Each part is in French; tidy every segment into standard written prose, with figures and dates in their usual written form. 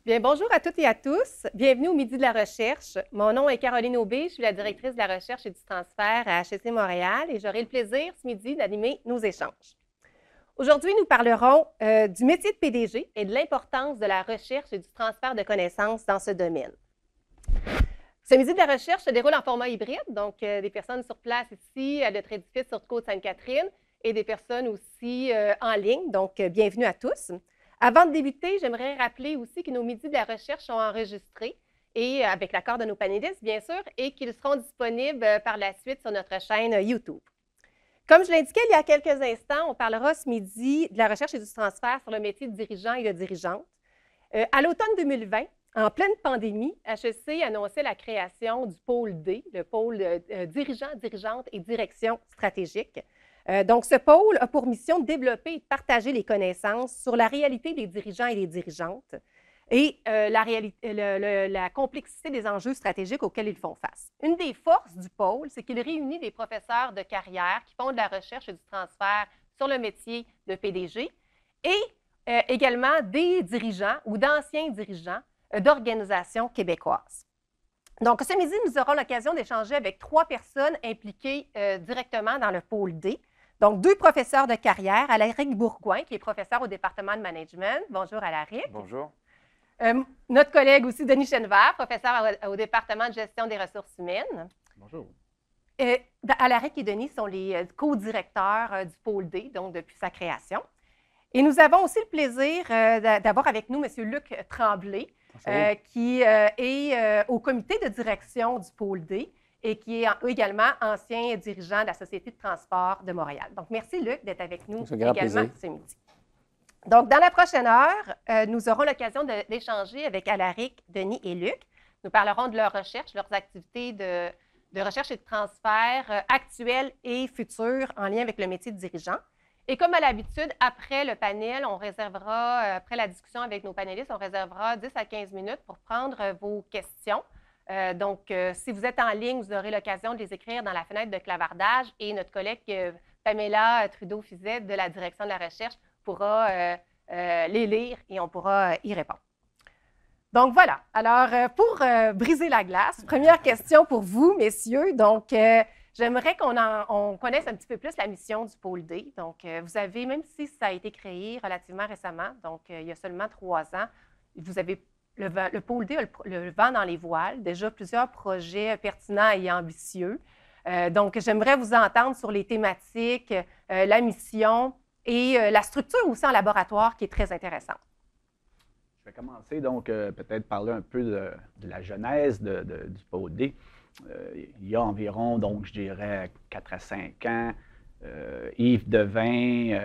Bien, bonjour à toutes et à tous. Bienvenue au Midi de la recherche. Mon nom est Caroline Aubé, je suis la directrice de la recherche et du transfert à HEC Montréal et j'aurai le plaisir ce midi d'animer nos échanges. Aujourd'hui, nous parlerons du métier de PDG et de l'importance de la recherche et du transfert de connaissances dans ce domaine. Ce Midi de la recherche se déroule en format hybride, donc des personnes sur place ici à notre édifice sur Côte-Sainte-Catherine et des personnes aussi en ligne, donc bienvenue à tous. Avant de débuter, j'aimerais rappeler aussi que nos midis de la recherche sont enregistrés et avec l'accord de nos panélistes, bien sûr, et qu'ils seront disponibles par la suite sur notre chaîne YouTube. Comme je l'indiquais il y a quelques instants, on parlera ce midi de la recherche et du transfert sur le métier de dirigeant et de dirigeante. À l'automne 2020, en pleine pandémie, HEC annonçait la création du pôle D, le pôle dirigeant, dirigeante et direction stratégique. Donc, ce pôle a pour mission de développer et de partager les connaissances sur la réalité des dirigeants et des dirigeantes et la complexité des enjeux stratégiques auxquels ils font face. Une des forces du pôle, c'est qu'il réunit des professeurs de carrière qui font de la recherche et du transfert sur le métier de PDG et également des dirigeants ou d'anciens dirigeants d'organisations québécoises. Donc, ce midi, nous aurons l'occasion d'échanger avec 3 personnes impliquées directement dans le pôle D. Donc, 2 professeurs de carrière, Alaric Bourgoin, qui est professeur au département de management. Bonjour, Alaric. Bonjour. Notre collègue aussi, Denis Chenevert, professeur au département de gestion des ressources humaines. Bonjour. Alaric et Denis sont les co-directeurs du pôle D, donc depuis sa création. Et nous avons aussi le plaisir d'avoir avec nous M. Luc Tremblay, qui est au comité de direction du pôle D et qui est également ancien dirigeant de la Société de transport de Montréal. Donc, merci Luc d'être avec nous également ce midi. Donc, dans la prochaine heure, nous aurons l'occasion d'échanger avec Alaric, Denis et Luc. Nous parlerons de leurs recherches, leurs activités de recherche et de transfert actuelles et futures en lien avec le métier de dirigeant. Et comme à l'habitude, après le panel, on réservera, après la discussion avec nos panélistes, on réservera 10 à 15 minutes pour prendre vos questions. Donc, si vous êtes en ligne, vous aurez l'occasion de les écrire dans la fenêtre de clavardage et notre collègue Pamela Trudeau-Fizet de la direction de la recherche pourra les lire et on pourra y répondre. Donc, voilà. Alors, pour briser la glace, première question pour vous, messieurs. Donc, j'aimerais qu'on connaisse un petit peu plus la mission du pôle D. Donc, vous avez, même si ça a été créé relativement récemment, donc il y a seulement 3 ans, vous avez le pôle D a le vent dans les voiles, déjà plusieurs projets pertinents et ambitieux. Donc, j'aimerais vous entendre sur les thématiques, la mission et la structure aussi en laboratoire qui est très intéressante. Je vais commencer donc peut-être parler un peu de la genèse du pôle D. Il y a environ, donc je dirais 4 à 5 ans, Yves Devin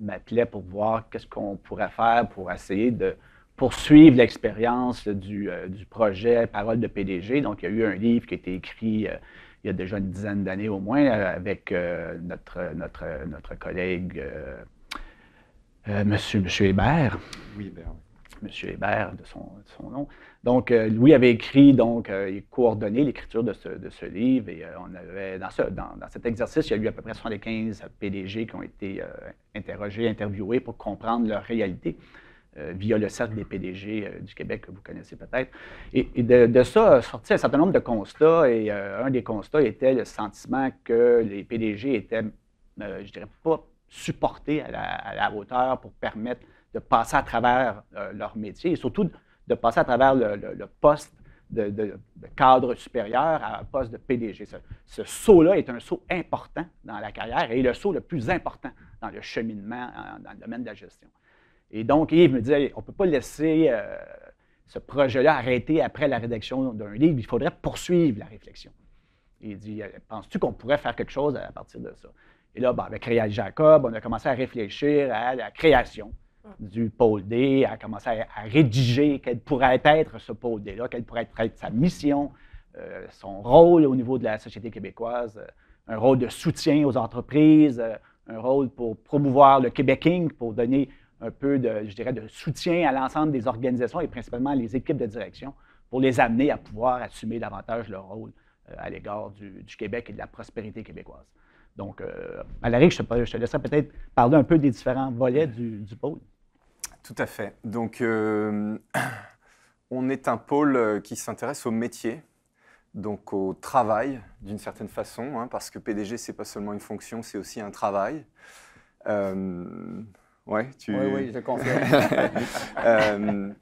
m'appelait pour voir qu'est-ce qu'on pourrait faire pour essayer de poursuivre l'expérience du projet Parole de PDG. Donc, il y a eu un livre qui a été écrit il y a déjà une dizaine d'années au moins avec notre collègue Monsieur Hébert. Oui, Hébert, oui. M. Hébert, de son nom. Donc, Louis avait écrit, donc, il coordonnait l'écriture de ce livre et on avait, dans cet exercice, il y a eu à peu près 75 PDG qui ont été interrogés, interviewés pour comprendre leur réalité via le Cercle des PDG du Québec, que vous connaissez peut-être. Et de ça a sorti un certain nombre de constats et un des constats était le sentiment que les PDG étaient, je dirais, pas supportés à la hauteur pour permettre de passer à travers leur métier et surtout de passer à travers le poste de cadre supérieur à un poste de PDG. Ce saut-là est un saut important dans la carrière et le saut le plus important dans le cheminement dans le domaine de la gestion. Et donc, Yves me disait, on ne peut pas laisser ce projet-là arrêter après la rédaction d'un livre, il faudrait poursuivre la réflexion. Et il dit, penses-tu qu'on pourrait faire quelque chose à partir de ça? Et là, avec Réal Jacob, on a commencé à réfléchir à la création du pôle D, à commencer à rédiger quel pourrait être ce pôle D-là, quelle pourrait être sa mission, son rôle au niveau de la société québécoise, un rôle de soutien aux entreprises, un rôle pour promouvoir le Québéking, pour donner un peu de, je dirais, de soutien à l'ensemble des organisations et principalement les équipes de direction pour les amener à pouvoir assumer davantage leur rôle à l'égard du Québec et de la prospérité québécoise. Donc, Alaric, je te laisserai peut-être parler un peu des différents volets du pôle. Tout à fait. Donc, On est un pôle qui s'intéresse au métier, donc au travail d'une certaine façon, hein, parce que PDG, c'est pas seulement une fonction, c'est aussi un travail. Ouais, Oui, je confirme.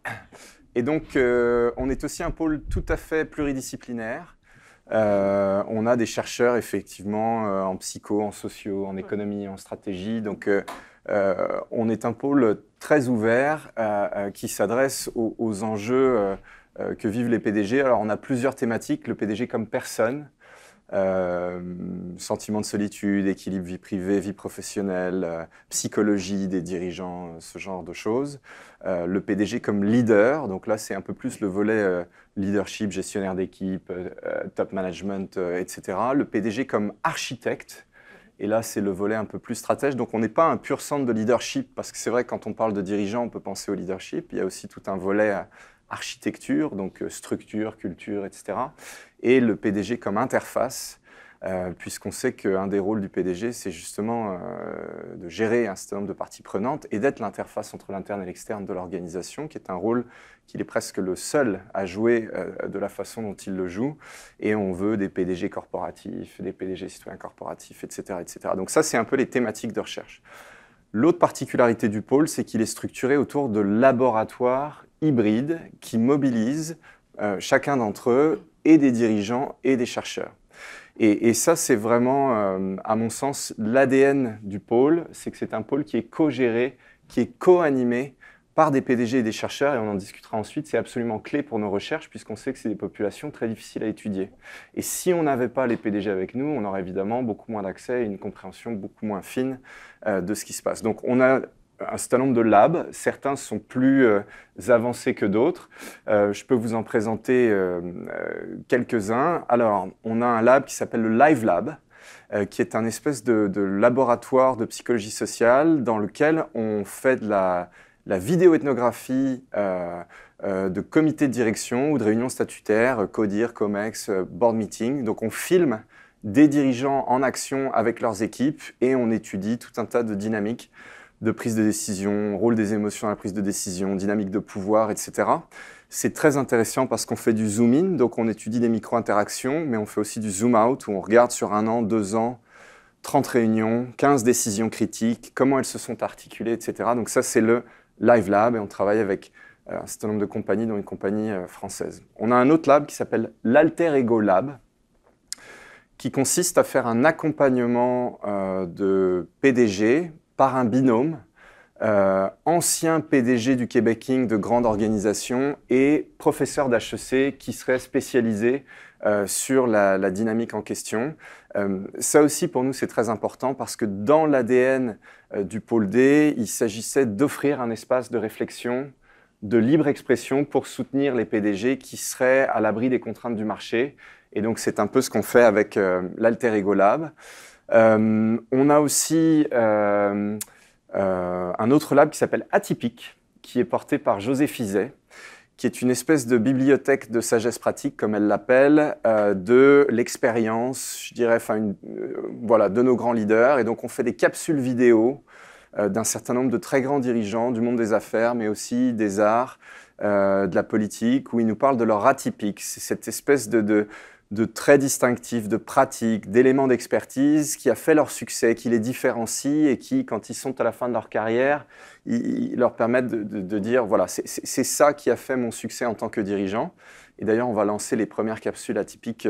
Et donc, on est aussi un pôle tout à fait pluridisciplinaire. On a des chercheurs, effectivement, en psycho, en socio, en économie, en stratégie. Donc, on est un pôle très ouvert qui s'adresse aux enjeux que vivent les PDG. Alors, on a plusieurs thématiques. Le PDG comme personne, sentiment de solitude, équilibre vie privée, vie professionnelle, psychologie des dirigeants, ce genre de choses. Le PDG comme leader, donc là c'est un peu plus le volet leadership, gestionnaire d'équipe, top management, etc. Le PDG comme architecte, et là c'est le volet un peu plus stratège. Donc on n'est pas un pur centre de leadership, parce que c'est vrai quand on parle de dirigeants, on peut penser au leadership. Il y a aussi tout un volet architecture, donc structure, culture, etc. Et le PDG comme interface, puisqu'on sait qu'un des rôles du PDG, c'est justement de gérer un certain nombre de parties prenantes et d'être l'interface entre l'interne et l'externe de l'organisation, qui est un rôle qu'il est presque le seul à jouer de la façon dont il le joue. Et on veut des PDG corporatifs, des PDG citoyens corporatifs, etc., etc. Donc ça, c'est un peu les thématiques de recherche. L'autre particularité du pôle, c'est qu'il est structuré autour de laboratoires hybrides qui mobilisent chacun d'entre eux et des dirigeants et des chercheurs. Et ça, c'est vraiment, à mon sens, l'ADN du pôle, c'est que c'est un pôle qui est co-géré, qui est co-animé par des PDG et des chercheurs, et on en discutera ensuite. C'est absolument clé pour nos recherches, puisqu'on sait que c'est des populations très difficiles à étudier. Et si on n'avait pas les PDG avec nous, on aurait évidemment beaucoup moins d'accès et une compréhension beaucoup moins fine de ce qui se passe. Donc on a un certain nombre de labs, certains sont plus avancés que d'autres. Je peux vous en présenter quelques-uns. Alors, on a un lab qui s'appelle le Live Lab, qui est un espèce de laboratoire de psychologie sociale dans lequel on fait de la vidéo-ethnographie de comités de direction ou de réunions statutaires, CODIR, COMEX, board meeting. Donc, on filme des dirigeants en action avec leurs équipes et on étudie tout un tas de dynamiques de prise de décision, rôle des émotions dans la prise de décision, dynamique de pouvoir, etc. C'est très intéressant parce qu'on fait du zoom-in, donc on étudie des micro-interactions, mais on fait aussi du zoom-out, où on regarde sur 1 an, 2 ans, 30 réunions, 15 décisions critiques, comment elles se sont articulées, etc. Donc ça, c'est le Live Lab, et on travaille avec un certain nombre de compagnies, dont une compagnie française. On a un autre lab qui s'appelle l'Alter Ego Lab, qui consiste à faire un accompagnement de PDG par un binôme, ancien PDG du Québec Inc. de grande organisation et professeur d'HEC qui serait spécialisé sur la dynamique en question. Ça aussi, pour nous, c'est très important parce que dans l'ADN du pôle D, il s'agissait d'offrir un espace de réflexion, de libre expression pour soutenir les PDG qui seraient à l'abri des contraintes du marché. Et donc, c'est un peu ce qu'on fait avec l'Alter Ego Lab. On a aussi un autre lab qui s'appelle Atypique, qui est porté par José Fizet, qui est une espèce de bibliothèque de sagesse pratique, comme elle l'appelle, de l'expérience, je dirais, voilà, de nos grands leaders. Et donc, on fait des capsules vidéo d'un certain nombre de très grands dirigeants du monde des affaires, mais aussi des arts, de la politique, où ils nous parlent de leur atypique. C'est cette espèce de traits distinctifs, de pratiques, d'éléments d'expertise qui a fait leur succès, qui les différencie et qui, quand ils sont à la fin de leur carrière, ils leur permettent de dire, voilà, c'est ça qui a fait mon succès en tant que dirigeant. Et d'ailleurs, on va lancer les premières capsules atypiques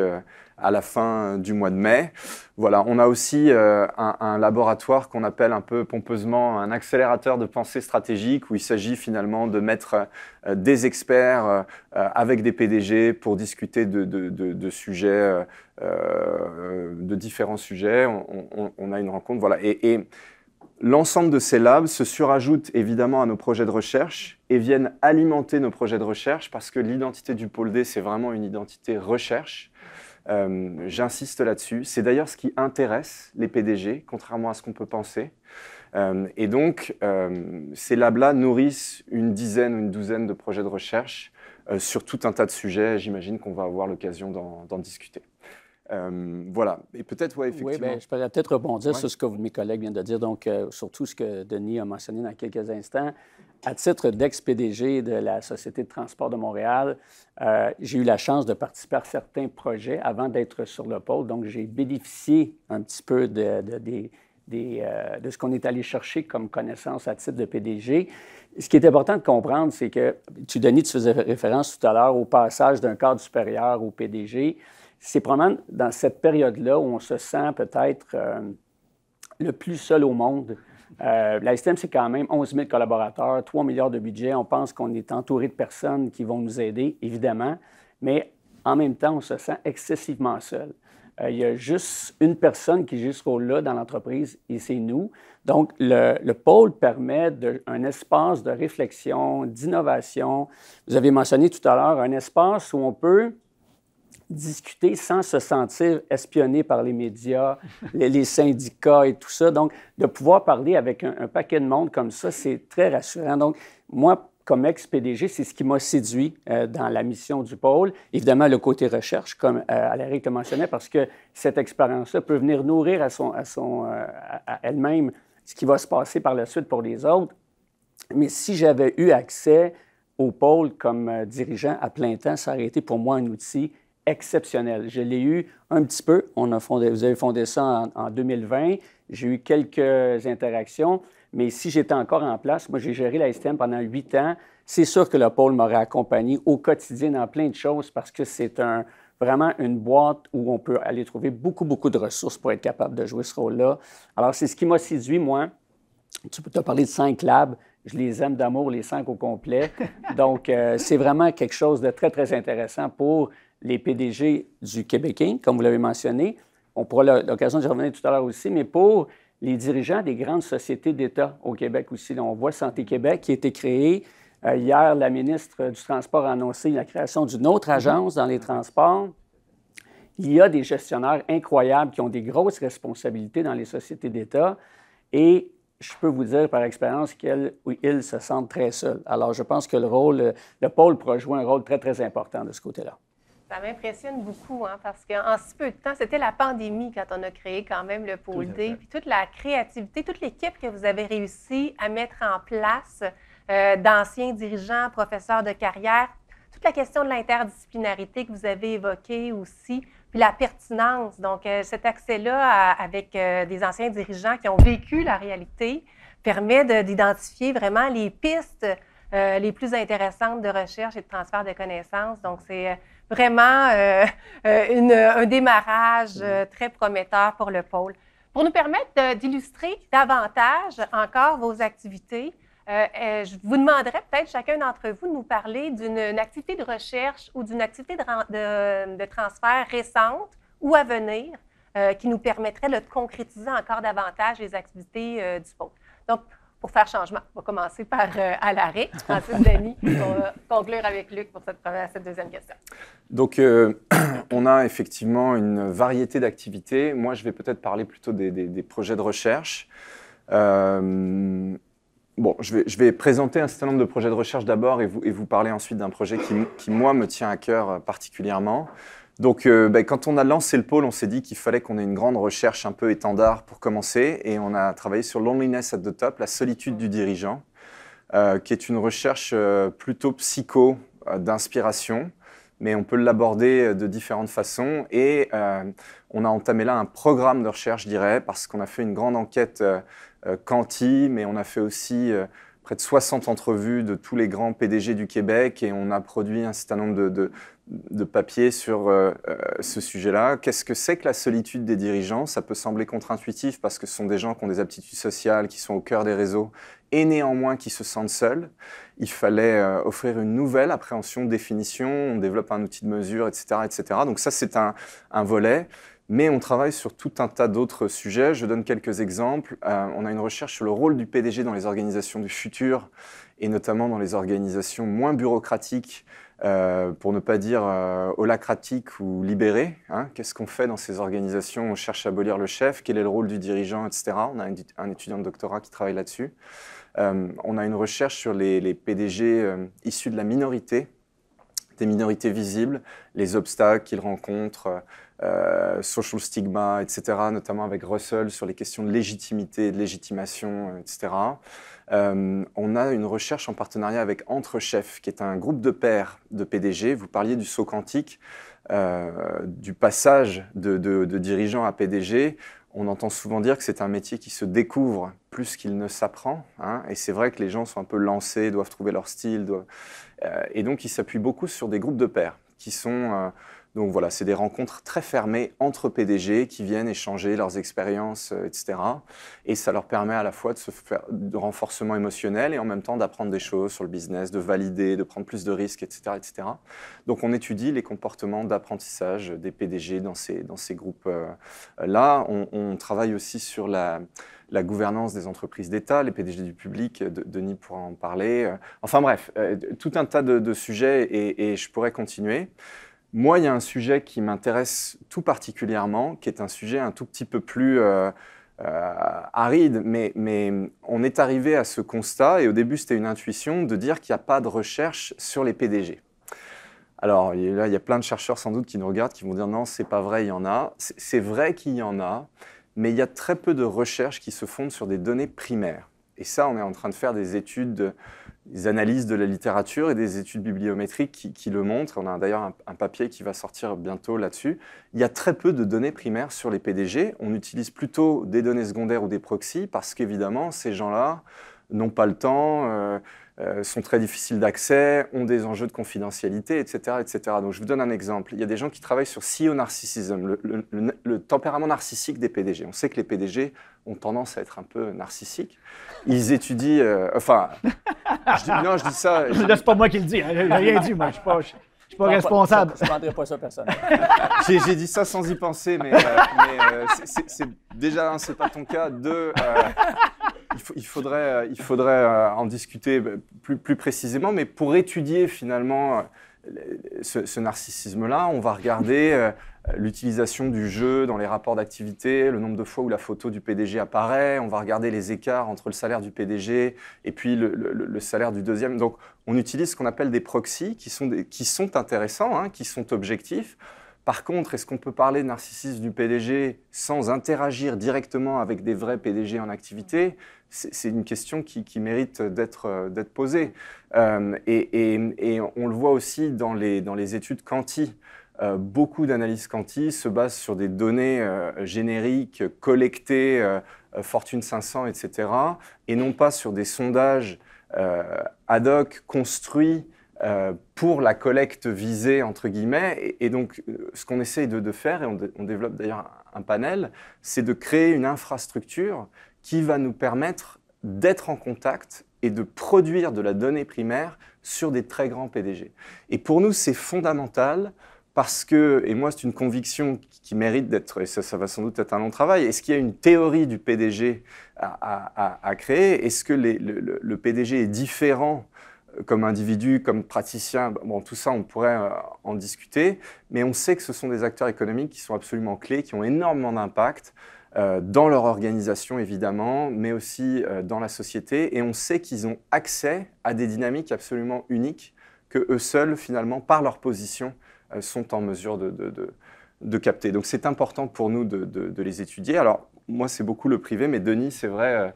à la fin du mois de mai. Voilà, on a aussi un laboratoire qu'on appelle un peu pompeusement un accélérateur de pensée stratégique, où il s'agit finalement de mettre des experts avec des PDG pour discuter de sujets, de différents sujets. On a une rencontre, voilà. Et l'ensemble de ces labs se surajoutent évidemment à nos projets de recherche et viennent alimenter nos projets de recherche parce que l'identité du pôle D, c'est vraiment une identité recherche. J'insiste là-dessus. C'est d'ailleurs ce qui intéresse les PDG, contrairement à ce qu'on peut penser. Et donc, ces labs-là nourrissent une dizaine ou une douzaine de projets de recherche sur tout un tas de sujets. J'imagine qu'on va avoir l'occasion d'en discuter. Voilà. Et peut-être, ouais, effectivement. Oui, bien, je pourrais peut-être rebondir sur ce que mes collègues viennent de dire, donc surtout ce que Denis a mentionné dans quelques instants. À titre d'ex-PDG de la Société de transport de Montréal, j'ai eu la chance de participer à certains projets avant d'être sur le pôle, donc j'ai bénéficié un petit peu de ce qu'on est allé chercher comme connaissance à titre de PDG. Ce qui est important de comprendre, c'est que, Denis, tu faisais référence tout à l'heure au passage d'un cadre supérieur au PDG. C'est probablement dans cette période-là où on se sent peut-être le plus seul au monde. La STM, c'est quand même 11 000 collaborateurs, 3 milliards de budget. On pense qu'on est entouré de personnes qui vont nous aider, évidemment, mais en même temps, on se sent excessivement seul. Il y a juste une personne qui joue ce rôle-là dans l'entreprise et c'est nous. Donc, le pôle permet un espace de réflexion, d'innovation. Vous avez mentionné tout à l'heure un espace où on peut discuter sans se sentir espionné par les médias, les syndicats et tout ça. Donc, de pouvoir parler avec un paquet de monde comme ça, c'est très rassurant. Donc, moi, comme ex-PDG, c'est ce qui m'a séduit dans la mission du pôle. Évidemment, le côté recherche, comme Alérie te mentionnait, parce que cette expérience-là peut venir nourrir à elle-même ce qui va se passer par la suite pour les autres. Mais si j'avais eu accès au pôle comme dirigeant à plein temps, ça aurait été pour moi un outil exceptionnel. Je l'ai eu un petit peu. Vous avez fondé ça en 2020. J'ai eu quelques interactions, mais si j'étais encore en place, moi, j'ai géré la STM pendant 8 ans. C'est sûr que le pôle m'aurait accompagné au quotidien dans plein de choses parce que c'est vraiment une boîte où on peut aller trouver beaucoup, beaucoup de ressources pour être capable de jouer ce rôle-là. Alors, c'est ce qui m'a séduit, moi. Tu as parlé de 5 labs. Je les aime d'amour, les 5 au complet. Donc, c'est vraiment quelque chose de très, très intéressant pour les PDG du Québec Inc., comme vous l'avez mentionné. On pourra l'occasion d'y revenir tout à l'heure aussi, mais pour les dirigeants des grandes sociétés d'État au Québec aussi. Là, on voit Santé Québec qui a été créée. Hier, la ministre du Transport a annoncé la création d'une autre agence dans les transports. Il y a des gestionnaires incroyables qui ont des grosses responsabilités dans les sociétés d'État et je peux vous dire par expérience qu'ils se sentent très seuls. Alors, je pense que le pôle pourra jouer un rôle très, très important de ce côté-là. Ça m'impressionne beaucoup, hein, parce qu'en si peu de temps, c'était la pandémie quand on a créé quand même le pôle D, puis toute la créativité, toute l'équipe que vous avez réussi à mettre en place, d'anciens dirigeants, professeurs de carrière, toute la question de l'interdisciplinarité que vous avez évoquée aussi, puis la pertinence. Donc, cet accès-là avec des anciens dirigeants qui ont vécu la réalité permet d'identifier vraiment les pistes les plus intéressantes de recherche et de transfert de connaissances. Donc, c'est vraiment un démarrage très prometteur pour le pôle. Pour nous permettre d'illustrer davantage encore vos activités, je vous demanderais peut-être chacun d'entre vous de nous parler d'une activité de recherche ou d'une activité de transfert récente ou à venir qui nous permettrait de concrétiser encore davantage les activités du pôle. Donc, pour faire changement, on va commencer par Alérie, ensuite Denis, on va conclure avec Luc pour cette deuxième question. Donc, on a effectivement une variété d'activités. Moi, je vais peut-être parler plutôt des projets de recherche. Bon, je vais présenter un certain nombre de projets de recherche d'abord et vous parler ensuite d'un projet qui, moi, me tient à cœur particulièrement. Donc, quand on a lancé le pôle, on s'est dit qu'il fallait qu'on ait une grande recherche un peu étendard pour commencer. Et on a travaillé sur Loneliness at the Top, la solitude du dirigeant, qui est une recherche plutôt psycho, d'inspiration. Mais on peut l'aborder de différentes façons. Et on a entamé là un programme de recherche, je dirais, parce qu'on a fait une grande enquête quanti, mais on a fait aussi près de 60 entrevues de tous les grands PDG du Québec et on a produit un certain nombre de papiers sur ce sujet-là. Qu'est-ce que c'est que la solitude des dirigeants? Ça peut sembler contre-intuitif parce que ce sont des gens qui ont des aptitudes sociales, qui sont au cœur des réseaux et néanmoins qui se sentent seuls. Il fallait offrir une nouvelle appréhension, définition, on développe un outil de mesure, etc. etc. Donc ça, c'est un volet. Mais on travaille sur tout un tas d'autres sujets. Je donne quelques exemples. On a une recherche sur le rôle du PDG dans les organisations du futur, et notamment dans les organisations moins bureaucratiques, pour ne pas dire holacratiques ou libérées. Hein. Qu'est-ce qu'on fait dans ces organisations? On cherche à abolir le chef, quel est le rôle du dirigeant, etc. On a un étudiant de doctorat qui travaille là-dessus. On a une recherche sur les PDG issus de la minorité, des minorités visibles, les obstacles qu'ils rencontrent, social stigma, etc., notamment avec Russell sur les questions de légitimité, de légitimation, etc. On a une recherche en partenariat avec Entrechefs, qui est un groupe de pairs de PDG. Vous parliez du saut quantique, du passage de dirigeant à PDG. On entend souvent dire que c'est un métier qui se découvre plus qu'il ne s'apprend, hein, et c'est vrai que les gens sont un peu lancés, doivent trouver leur style, et donc ils s'appuient beaucoup sur des groupes de pairs qui sont... donc voilà, c'est des rencontres très fermées entre PDG qui viennent échanger leurs expériences, etc. Et ça leur permet à la fois de se faire de renforcement émotionnel et en même temps d'apprendre des choses sur le business, de valider, de prendre plus de risques, etc., etc. Donc on étudie les comportements d'apprentissage des PDG dans ces groupes-là. On travaille aussi sur la gouvernance des entreprises d'État, les PDG du public, Denis pourra en parler. Enfin bref, tout un tas de sujets et je pourrais continuer. Moi, il y a un sujet qui m'intéresse tout particulièrement, qui est un sujet un tout petit peu plus aride, mais on est arrivé à ce constat, et au début c'était une intuition, de dire qu'il n'y a pas de recherche sur les PDG. Alors là, il y a plein de chercheurs sans doute qui nous regardent, qui vont dire non, c'est pas vrai, il y en a. C'est vrai qu'il y en a, mais il y a très peu de recherches qui se fondent sur des données primaires. Et ça, on est en train de faire des études, des analyses de la littérature et des études bibliométriques qui le montrent. On a d'ailleurs un papier qui va sortir bientôt là-dessus. Il y a très peu de données primaires sur les PDG. On utilise plutôt des données secondaires ou des proxys parce qu'évidemment, ces gens-là n'ont pas le temps, sont très difficiles d'accès, ont des enjeux de confidentialité, etc., etc. Donc, je vous donne un exemple. Il y a des gens qui travaillent sur CEO narcissism, le tempérament narcissique des PDG. On sait que les PDG ont tendance à être un peu narcissiques. Ils étudient... je dis ça... C'est pas moi qui le dis, hein, j'ai rien dit, moi, je suis pas responsable. Je ne prendrai pas ça personnellement. J'ai dit ça sans y penser, mais déjà, c'est pas ton cas. Deux, il faudrait en discuter plus précisément, mais pour étudier finalement ce narcissisme-là, on va regarder l'utilisation du jeu dans les rapports d'activité, le nombre de fois où la photo du PDG apparaît, on va regarder les écarts entre le salaire du PDG et puis le salaire du deuxième. Donc, on utilise ce qu'on appelle des proxys qui sont intéressants, hein, qui sont objectifs. Par contre, est-ce qu'on peut parler de narcissisme du PDG sans interagir directement avec des vrais PDG en activité? C'est une question qui mérite d'être posée. Et on le voit aussi dans les études quanti. Beaucoup d'analyses quanti se basent sur des données génériques collectées, Fortune 500, etc., et non pas sur des sondages ad hoc construits pour la collecte visée, entre guillemets. Et donc, ce qu'on essaye de faire, et on développe d'ailleurs un panel, c'est de créer une infrastructure qui va nous permettre d'être en contact et de produire de la donnée primaire sur des très grands PDG. Et pour nous, c'est fondamental parce que, et moi c'est une conviction qui mérite d'être, et ça va sans doute être un long travail, est-ce qu'il y a une théorie du PDG à créer? Est-ce que le PDG est différent comme individu, comme praticien? Bon, tout ça, on pourrait en discuter, mais on sait que ce sont des acteurs économiques qui sont absolument clés, qui ont énormément d'impact dans leur organisation, évidemment, mais aussi dans la société, et on sait qu'ils ont accès à des dynamiques absolument uniques que eux seuls, finalement, par leur position, sont en mesure de capter. Donc, c'est important pour nous de les étudier. Alors, moi, c'est beaucoup le privé, mais Denis, c'est vrai,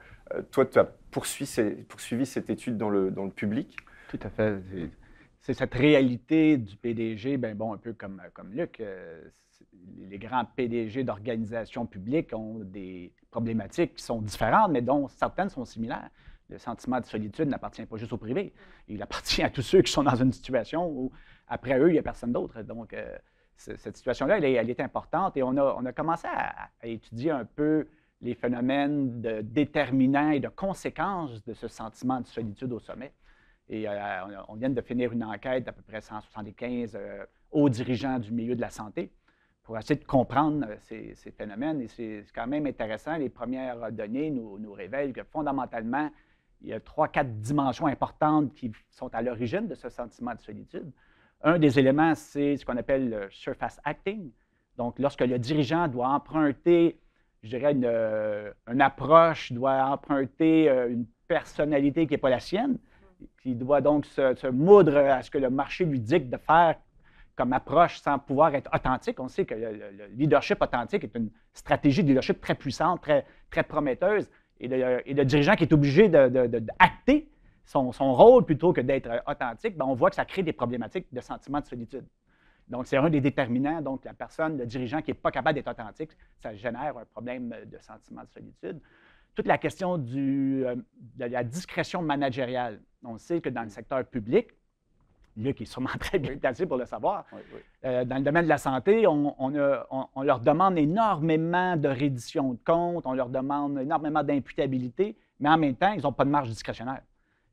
toi, tu as poursuivi cette étude dans le public. Tout à fait. C'est cette réalité du PDG, ben bon, un peu comme Luc. Les grands PDG d'organisations publiques ont des problématiques qui sont différentes, mais dont certaines sont similaires. Le sentiment de solitude n'appartient pas juste au privé. Il appartient à tous ceux qui sont dans une situation où, après eux, il n'y a personne d'autre. Donc, cette situation-là, elle est importante et on a commencé à étudier un peu les phénomènes de déterminants et de conséquences de ce sentiment de solitude au sommet. Et on vient de finir une enquête d'à peu près 175 hauts dirigeants du milieu de la santé pour essayer de comprendre ces phénomènes. Et c'est quand même intéressant. Les premières données nous révèlent que fondamentalement, il y a 3-4 dimensions importantes qui sont à l'origine de ce sentiment de solitude. Un des éléments, c'est ce qu'on appelle le surface acting. Donc, lorsque le dirigeant doit emprunter, je dirais, une approche, doit emprunter une personnalité qui n'est pas la sienne, qui doit donc se moudre à ce que le marché lui dicte de faire comme approche sans pouvoir être authentique. On sait que le leadership authentique est une stratégie de leadership très puissante, très, très prometteuse. Et le dirigeant qui est obligé d'acter son rôle plutôt que d'être authentique, bien, on voit que ça crée des problématiques de sentiment de solitude. Donc, c'est un des déterminants. Donc, la personne, le dirigeant qui n'est pas capable d'être authentique, ça génère un problème de sentiment de solitude. Toute la question de la discrétion managériale. On sait que dans le secteur public, Luc est sûrement très bien placé pour le savoir, dans le domaine de la santé, on leur demande énormément de reddition de comptes, on leur demande énormément d'imputabilité, mais en même temps, ils n'ont pas de marge discrétionnaire.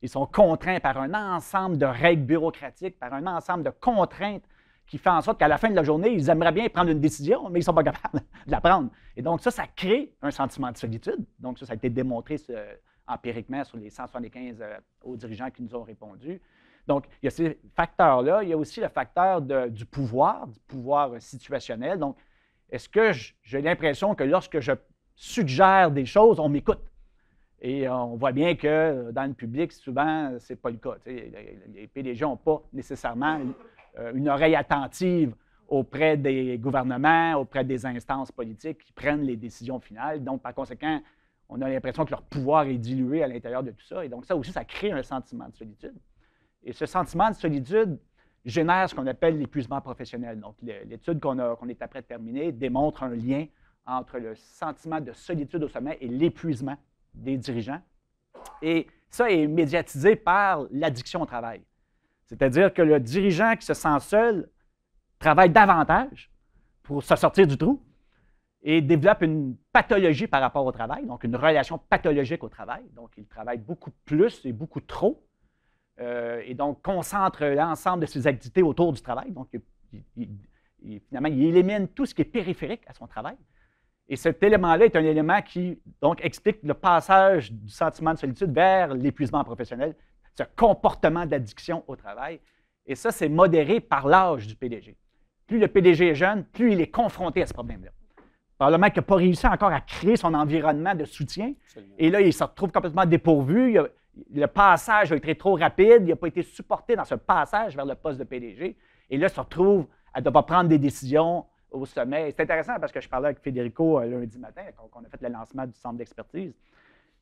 Ils sont contraints par un ensemble de règles bureaucratiques, par un ensemble de contraintes qui fait en sorte qu'à la fin de la journée, ils aimeraient bien prendre une décision, mais ils ne sont pas capables de la prendre. Et donc, ça crée un sentiment de solitude. Donc, ça a été démontré empiriquement sur les 175 hauts dirigeants qui nous ont répondu. Donc, il y a ces facteurs-là. Il y a aussi le facteur du pouvoir situationnel. Donc, est-ce que j'ai l'impression que lorsque je suggère des choses, on m'écoute? Et on voit bien que dans le public, souvent, ce n'est pas le cas. Les PDG n'ont pas nécessairement une oreille attentive auprès des gouvernements, auprès des instances politiques qui prennent les décisions finales. Donc, par conséquent, on a l'impression que leur pouvoir est dilué à l'intérieur de tout ça. Et donc, ça aussi, ça crée un sentiment de solitude. Et ce sentiment de solitude génère ce qu'on appelle l'épuisement professionnel. Donc, l'étude qu'on est après de terminer démontre un lien entre le sentiment de solitude au sommet et l'épuisement des dirigeants. Et ça est médiatisé par l'addiction au travail. C'est-à-dire que le dirigeant qui se sent seul travaille davantage pour se sortir du trou et développe une pathologie par rapport au travail, donc une relation pathologique au travail. Donc, il travaille beaucoup plus et beaucoup trop. Et donc, concentre l'ensemble de ses activités autour du travail. Donc, finalement, il élimine tout ce qui est périphérique à son travail. Et cet élément-là est un élément qui, donc, explique le passage du sentiment de solitude vers l'épuisement professionnel, ce comportement d'addiction au travail. Et ça, c'est modéré par l'âge du PDG. Plus le PDG est jeune, plus il est confronté à ce problème-là. Probablement qu'il n'a pas réussi encore à créer son environnement de soutien. Absolument. Et là, il se retrouve complètement dépourvu. Le passage a été trop rapide. Il n'a pas été supporté dans ce passage vers le poste de PDG. Et là, il se retrouve à devoir prendre des décisions au sommet. C'est intéressant parce que je parlais avec Federico lundi matin, quand on a fait le lancement du centre d'expertise.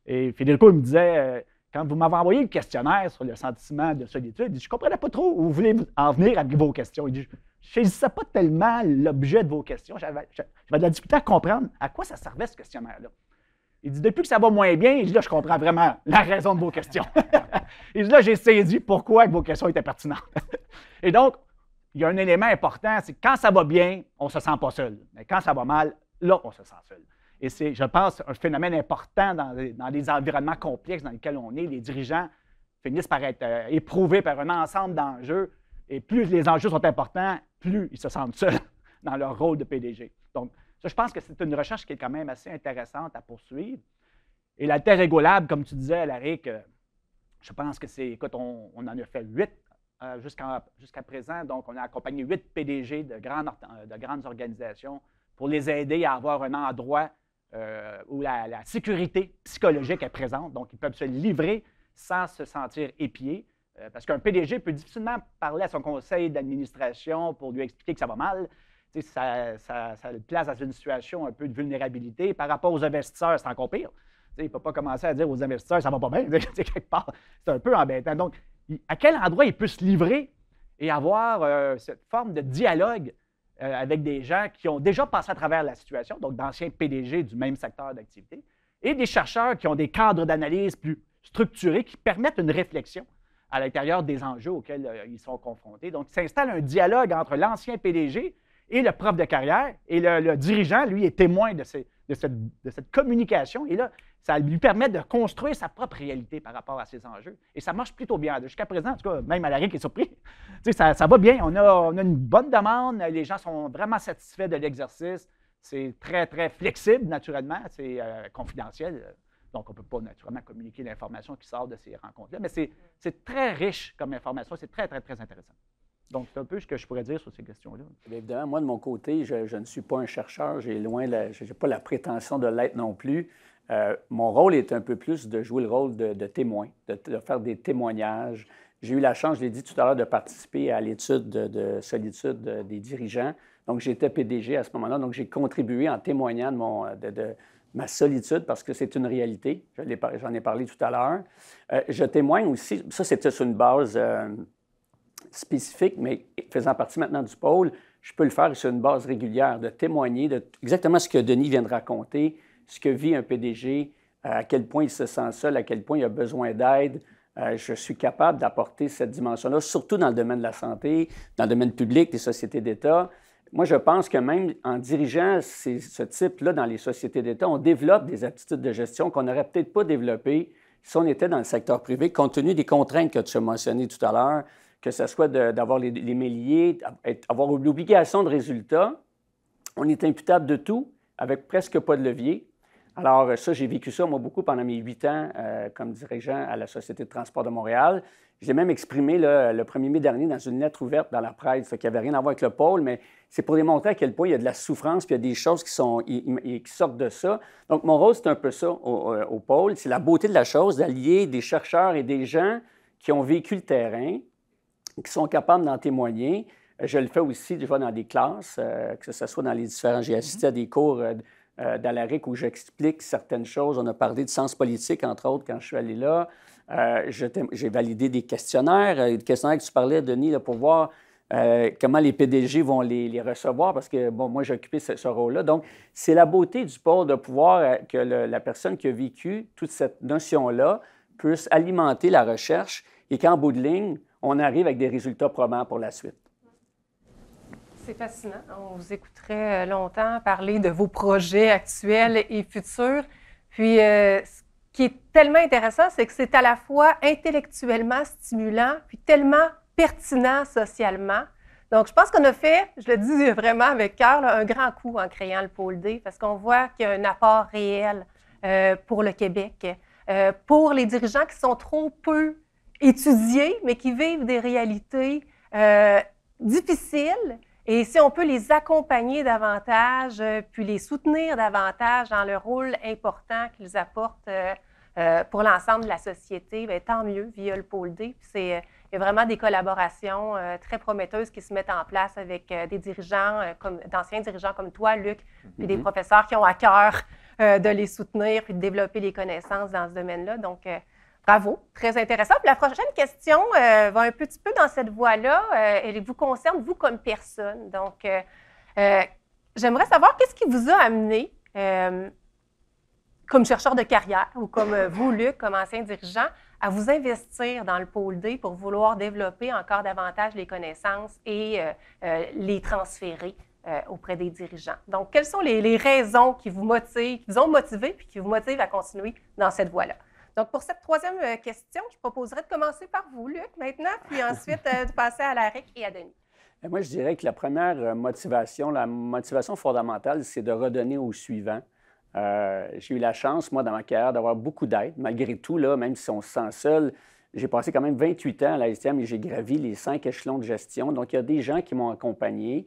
Et Federico me disait, quand vous m'avez envoyé le questionnaire sur le sentiment de solitude, il dit, je ne comprenais pas trop où vous voulez en venir avec vos questions. Il dit, je ne saisissais pas tellement l'objet de vos questions. J'avais de la difficulté à comprendre à quoi ça servait ce questionnaire-là. Il dit, depuis que ça va moins bien, il dit, là, je comprends vraiment la raison de vos questions. Il dit, là, j'ai saisi pourquoi vos questions étaient pertinentes. Et donc, il y a un élément important, c'est que quand ça va bien, on ne se sent pas seul. Mais quand ça va mal, là, on se sent seul. Et c'est, je pense, un phénomène important dans les environnements complexes dans lesquels on est. Les dirigeants finissent par être éprouvés par un ensemble d'enjeux. Et plus les enjeux sont importants, plus ils se sentent seuls dans leur rôle de PDG. Donc, ça, je pense que c'est une recherche qui est quand même assez intéressante à poursuivre. Et l'alter ego lab, comme tu disais, Larry, je pense que c'est, écoute, on en a fait 8 jusqu'à présent. Donc, on a accompagné 8 PDG de grandes organisations pour les aider à avoir un endroit où la sécurité psychologique est présente. Donc, ils peuvent se livrer sans se sentir épiés. Parce qu'un PDG peut difficilement parler à son conseil d'administration pour lui expliquer que ça va mal. Ça le place dans une situation un peu de vulnérabilité. Par rapport aux investisseurs, c'est encore pire. Il ne peut pas commencer à dire aux investisseurs, ça ne va pas bien. Quelque part, c'est un peu embêtant. Donc, à quel endroit il peut se livrer et avoir cette forme de dialogue avec des gens qui ont déjà passé à travers la situation, donc d'anciens PDG du même secteur d'activité, et des chercheurs qui ont des cadres d'analyse plus structurés qui permettent une réflexion à l'intérieur des enjeux auxquels ils sont confrontés. Donc, il s'installe un dialogue entre l'ancien PDG et le prof de carrière, et le dirigeant, lui, est témoin de cette communication. Et là, ça lui permet de construire sa propre réalité par rapport à ces enjeux. Et ça marche plutôt bien. Jusqu'à présent, en tout cas, même Larry qui est surpris, ça va bien. On a une bonne demande. Les gens sont vraiment satisfaits de l'exercice. C'est très, très flexible, naturellement. C'est confidentiel. Donc, on ne peut pas naturellement communiquer l'information qui sort de ces rencontres-là. Mais c'est très riche comme information. C'est très, très, très intéressant. Donc, c'est un peu ce que je pourrais dire sur ces questions-là. Évidemment, moi, de mon côté, je ne suis pas un chercheur. Je n'ai pas la prétention de l'être non plus. Mon rôle est un peu plus de jouer le rôle de témoin, de faire des témoignages, J'ai eu la chance, je l'ai dit tout à l'heure, de participer à l'étude de solitude des dirigeants. Donc, j'étais PDG à ce moment-là, donc j'ai contribué en témoignant de ma solitude, parce que c'est une réalité. J'en ai parlé tout à l'heure. Je témoigne aussi, ça c'était sur une base spécifique, mais faisant partie maintenant du pôle, je peux le faire sur une base régulière, de témoigner de exactement ce que Denis vient de raconter, ce que vit un PDG, à quel point il se sent seul, à quel point il a besoin d'aide. Je suis capable d'apporter cette dimension-là, surtout dans le domaine de la santé, dans le domaine public, des sociétés d'État. Moi, je pense que même en dirigeant ce type-là dans les sociétés d'État, on développe des aptitudes de gestion qu'on n'aurait peut-être pas développées si on était dans le secteur privé, compte tenu des contraintes que tu as mentionnées tout à l'heure, que ce soit d'avoir les méliers, avoir l'obligation de résultats. On est imputable de tout, avec presque pas de levier. Alors ça, j'ai vécu ça, moi, beaucoup pendant mes 8 ans comme dirigeant à la Société de transport de Montréal. Je l'ai même exprimé le 1er mai dernier dans une lettre ouverte dans la presse, qui n'avait rien à voir avec le pôle, mais c'est pour démontrer à quel point il y a de la souffrance, puis il y a des choses qui sortent de ça. Donc, mon rôle, c'est un peu ça au pôle. C'est la beauté de la chose, d'allier des chercheurs et des gens qui ont vécu le terrain, qui sont capables d'en témoigner. Je le fais aussi, je vais dans des classes, que ce soit dans les différents... J'ai assisté à des cours d'Alaric où j'explique certaines choses. On a parlé de sens politique, entre autres, quand je suis allé là. J'ai validé des questionnaires que tu parlais, Denis, là, pour voir comment les PDG vont les recevoir, parce que, bon, moi, j'ai occupé ce rôle-là. Donc, c'est la beauté du pôle de pouvoir que la personne qui a vécu toute cette notion-là puisse alimenter la recherche et qu'en bout de ligne, on arrive avec des résultats probants pour la suite. C'est fascinant. On vous écouterait longtemps parler de vos projets actuels et futurs. Puis, ce qui est tellement intéressant, c'est que c'est à la fois intellectuellement stimulant, puis tellement pertinent socialement. Donc, je pense qu'on a fait, je le dis vraiment avec cœur, un grand coup en créant le Pôle D, parce qu'on voit qu'il y a un apport réel pour le Québec, pour les dirigeants qui sont trop peu étudiés, mais qui vivent des réalités difficiles. Et si on peut les accompagner davantage, puis les soutenir davantage dans le rôle important qu'ils apportent pour l'ensemble de la société, bien, tant mieux via le Pôle D. Puis il y a vraiment des collaborations très prometteuses qui se mettent en place avec des dirigeants, d'anciens dirigeants comme toi, Luc, puis des professeurs qui ont à cœur de les soutenir puis de développer les connaissances dans ce domaine-là. Donc, bravo, très intéressant. Puis la prochaine question va un petit peu dans cette voie-là. Elle vous concerne, vous, comme personne. Donc, j'aimerais savoir qu'est-ce qui vous a amené, comme chercheur de carrière ou comme vous, Luc, comme ancien dirigeant, à vous investir dans le Pôle D pour vouloir développer encore davantage les connaissances et les transférer auprès des dirigeants. Donc, quelles sont les raisons qui vous motivent, qui vous ont motivé puis qui vous motivent à continuer dans cette voie-là? Donc, pour cette troisième question, je proposerais de commencer par vous, Luc, maintenant, puis ensuite de passer à Alaric et à Denis. Moi, je dirais que la première motivation, la motivation fondamentale, c'est de redonner au suivant. J'ai eu la chance, moi, dans ma carrière, d'avoir beaucoup d'aide. Malgré tout, là, même si on se sent seul, j'ai passé quand même 28 ans à la STM et j'ai gravi les 5 échelons de gestion. Donc, il y a des gens qui m'ont accompagné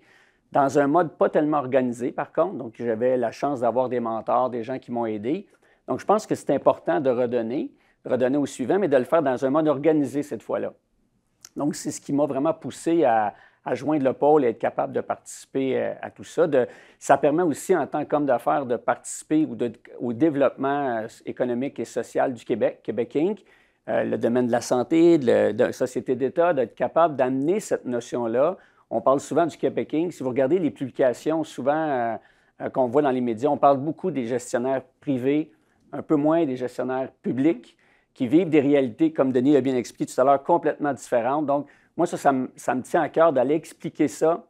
dans un mode pas tellement organisé, par contre. Donc, j'avais la chance d'avoir des mentors, des gens qui m'ont aidé. Donc, je pense que c'est important de redonner au suivant, mais de le faire dans un mode organisé cette fois-là. Donc, c'est ce qui m'a vraiment poussé à joindre le pôle et être capable de participer à tout ça. Ça permet aussi, en tant qu'homme d'affaires, de participer au développement économique et social du Québec, Québec Inc., le domaine de la santé, de la société d'État, d'être capable d'amener cette notion-là. On parle souvent du Québec Inc. Si vous regardez les publications souvent qu'on voit dans les médias, on parle beaucoup des gestionnaires privés, un peu moins des gestionnaires publics qui vivent des réalités, comme Denis l'a bien expliqué tout à l'heure, complètement différentes. Donc, moi, ça me tient à cœur d'aller expliquer ça.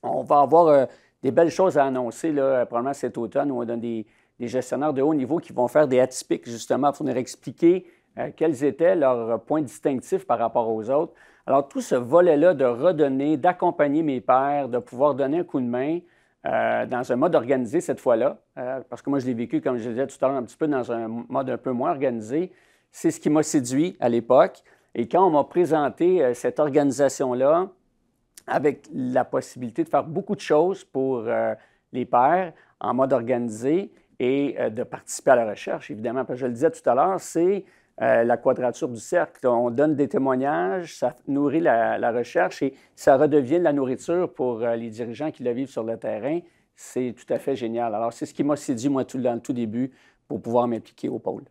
On va avoir des belles choses à annoncer, là, probablement cet automne, où on a des gestionnaires de haut niveau qui vont faire des atypiques, justement, pour nous expliquer quels étaient leurs points distinctifs par rapport aux autres. Alors, tout ce volet-là de redonner, d'accompagner mes pairs, de pouvoir donner un coup de main, dans un mode organisé cette fois-là, parce que moi, je l'ai vécu, comme je le disais tout à l'heure, un petit peu dans un mode un peu moins organisé. C'est ce qui m'a séduit à l'époque. Et quand on m'a présenté cette organisation-là, avec la possibilité de faire beaucoup de choses pour les pairs en mode organisé et de participer à la recherche, évidemment, parce que je le disais tout à l'heure, c'est la quadrature du cercle. On donne des témoignages, ça nourrit la recherche et ça redevient de la nourriture pour les dirigeants qui le vivent sur le terrain. C'est tout à fait génial. Alors, c'est ce qui m'a séduit, moi, dans le tout début, pour pouvoir m'impliquer au pôle.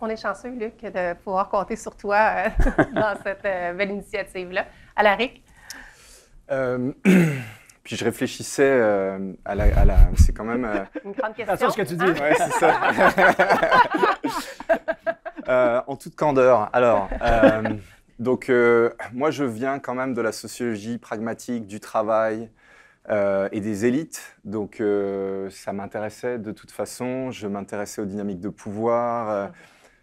On est chanceux, Luc, de pouvoir compter sur toi dans cette belle initiative-là. Alaric? Puis je réfléchissais à la c'est quand même... Une grande question. C'est ça ce que tu dis. Ouais, c'est ça. En toute candeur. Alors, donc, moi, je viens quand même de la sociologie pragmatique, du travail et des élites. Donc, ça m'intéressait de toute façon. Je m'intéressais aux dynamiques de pouvoir.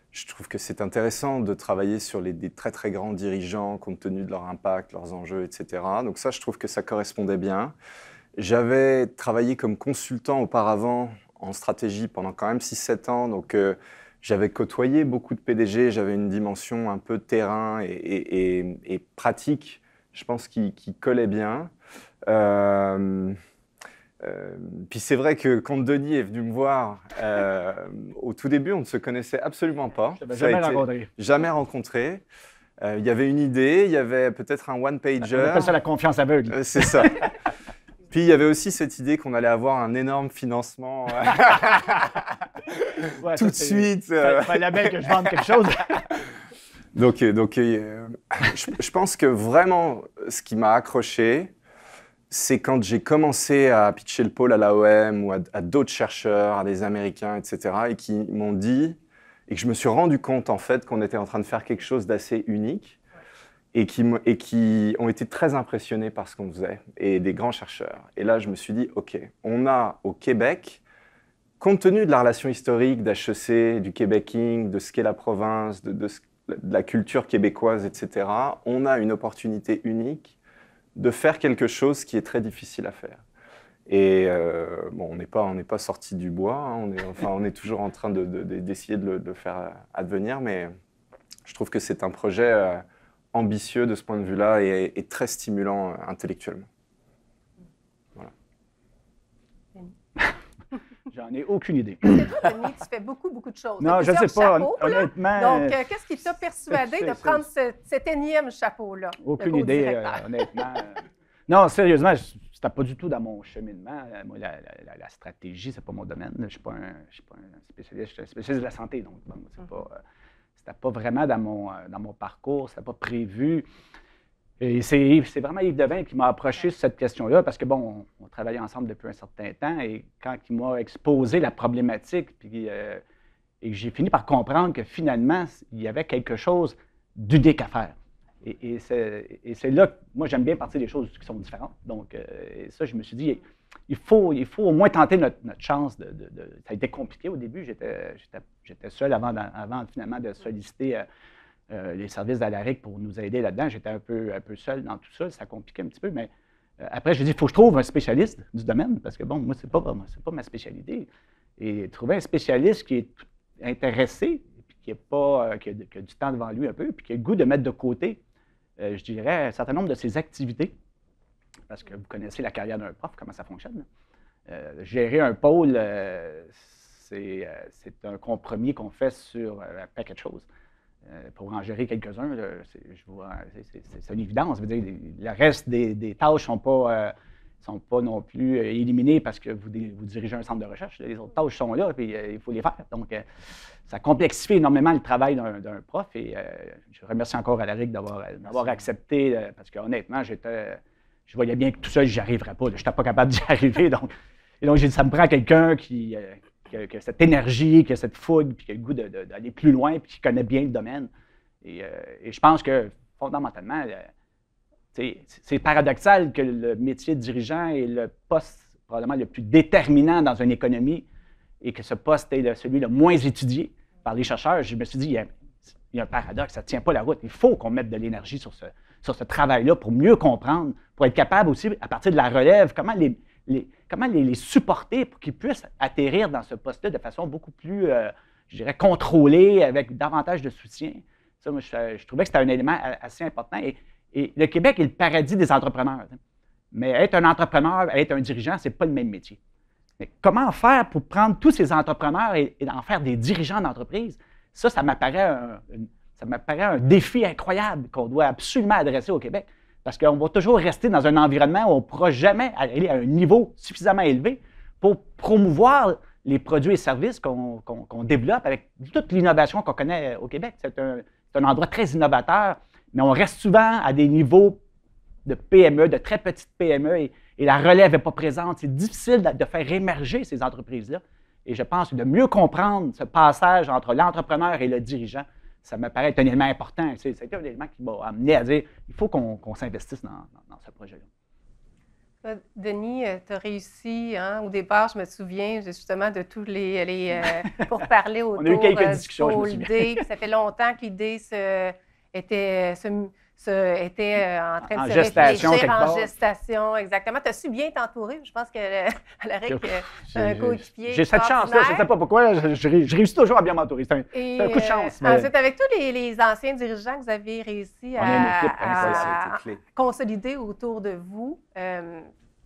Je trouve que c'est intéressant de travailler sur des très, très grands dirigeants compte tenu de leur impact, leurs enjeux, etc. Donc ça, je trouve que ça correspondait bien. J'avais travaillé comme consultant auparavant en stratégie pendant quand même 6-7 ans. Donc, j'avais côtoyé beaucoup de PDG. J'avais une dimension un peu terrain et pratique, je pense, qui collait bien. Puis c'est vrai que quand Denis est venu me voir, au tout début, on ne se connaissait absolument pas. Je l'avais jamais rencontré. Jamais rencontré. Il y avait une idée, il y avait peut-être un one-pager. On appelle ça la confiance aveugle. C'est ça. Puis il y avait aussi cette idée qu'on allait avoir un énorme financement Ouais, tout de suite. Il fallait bien que je vende quelque chose. Donc je pense que vraiment, ce qui m'a accroché, c'est quand j'ai commencé à pitcher le pôle à l'AOM ou à d'autres chercheurs, à des Américains, etc., et qui m'ont dit, et que je me suis rendu compte en fait qu'on était en train de faire quelque chose d'assez unique, et qui ont été très impressionnés par ce qu'on faisait, et des grands chercheurs. Et là, je me suis dit, OK, on a au Québec, compte tenu de la relation historique d'HEC, du Québéking, de ce qu'est la province, de la culture québécoise, etc., on a une opportunité unique de faire quelque chose qui est très difficile à faire. Et bon, on n'est pas sorti du bois, hein, on est toujours en train d'essayer de le faire advenir, mais je trouve que c'est un projet ambitieux de ce point de vue-là et très stimulant intellectuellement. Voilà. J'en ai aucune idée. Parce que toi, Denis, tu fais beaucoup de choses. Non, je ne sais pas, honnêtement. Donc, qu'est-ce qui t'a persuadé de prendre cet énième chapeau-là? Aucune idée, honnêtement. Non, sérieusement, c'était pas du tout dans mon cheminement. Moi, la stratégie, c'est pas mon domaine. Je ne suis pas un spécialiste. Je suis un spécialiste de la santé, donc bon, c'était pas vraiment dans mon parcours, c'était pas prévu. Et c'est vraiment Yves Devin qui m'a approché sur cette question-là parce que, bon, on travaillait ensemble depuis un certain temps et quand il m'a exposé la problématique et que j'ai fini par comprendre que finalement, il y avait quelque chose d'unique à faire. Et c'est là que moi, j'aime bien partir des choses qui sont différentes. Donc, ça, je me suis dit, il faut au moins tenter notre chance. Ça a été compliqué au début. J'étais seul avant finalement de solliciter les services d'Alaric pour nous aider là-dedans. J'étais un peu seul dans tout ça. Ça compliquait un petit peu. Mais après, j'ai dit, il faut que je trouve un spécialiste du domaine parce que, bon, moi, c'est pas ma spécialité. Et trouver un spécialiste qui est intéressé, puis qui a du temps devant lui un peu, puis qui a le goût de mettre de côté, je dirais, un certain nombre de ses activités. Parce que vous connaissez la carrière d'un prof, comment ça fonctionne. Gérer un pôle, c'est un compromis qu'on fait sur un paquet de choses. Pour en gérer quelques-uns, c'est une évidence. Je veux dire, le reste des tâches ne sont pas non plus éliminées parce que vous dirigez un centre de recherche. Les autres tâches sont là et il faut les faire. Donc, ça complexifie énormément le travail d'un prof. Et je remercie encore Alaric d'avoir accepté parce qu'honnêtement, je voyais bien que tout seul, je n'y arriverais pas. Je n'étais pas capable d'y arriver. Donc j'ai dit, ça me prend quelqu'un qui a cette énergie, qui a cette fougue, puis qui a le goût d'aller plus loin, puis qui connaît bien le domaine. Et je pense que, fondamentalement, c'est paradoxal que le métier de dirigeant est le poste probablement le plus déterminant dans une économie et que ce poste est celui le moins étudié par les chercheurs. Je me suis dit, il y a un paradoxe, ça ne tient pas la route. Il faut qu'on mette de l'énergie sur ce travail-là pour mieux comprendre, pour être capable aussi, à partir de la relève, comment les supporter pour qu'ils puissent atterrir dans ce poste-là de façon beaucoup plus, je dirais, contrôlée, avec davantage de soutien. Ça, moi, je trouvais que c'était un élément assez important. Et le Québec est le paradis des entrepreneurs. Mais être un entrepreneur, être un dirigeant, ce n'est pas le même métier. Mais comment faire pour prendre tous ces entrepreneurs et en faire des dirigeants d'entreprise? Ça m'apparaît un défi incroyable qu'on doit absolument adresser au Québec. Parce qu'on va toujours rester dans un environnement où on ne pourra jamais aller à un niveau suffisamment élevé pour promouvoir les produits et services qu'on développe avec toute l'innovation qu'on connaît au Québec. C'est un endroit très innovateur, mais on reste souvent à des niveaux de PME, de très petites PME, et la relève n'est pas présente. C'est difficile de faire émerger ces entreprises-là. Et je pense que de mieux comprendre ce passage entre l'entrepreneur et le dirigeant, ça me paraît être un élément important. C'était un élément qui m'a amené à dire il faut qu'on s'investisse dans ce projet-là. Denis, tu as réussi, hein, au départ, je me souviens justement de tous pour parler autour On a eu quelques discussions, du pôle D. Ça fait longtemps que l'idée était en train de se gestation, réfléchir en part. gestation, exactement. Tu as su bien t'entourer. Je pense qu'Alaric, un coéquipier. J'ai cette chance-là. Je ne sais pas pourquoi. Je réussis toujours à bien m'entourer. C'est un coup de chance. Mais... Ensuite, avec tous les anciens dirigeants que vous avez réussi à consolider autour de vous,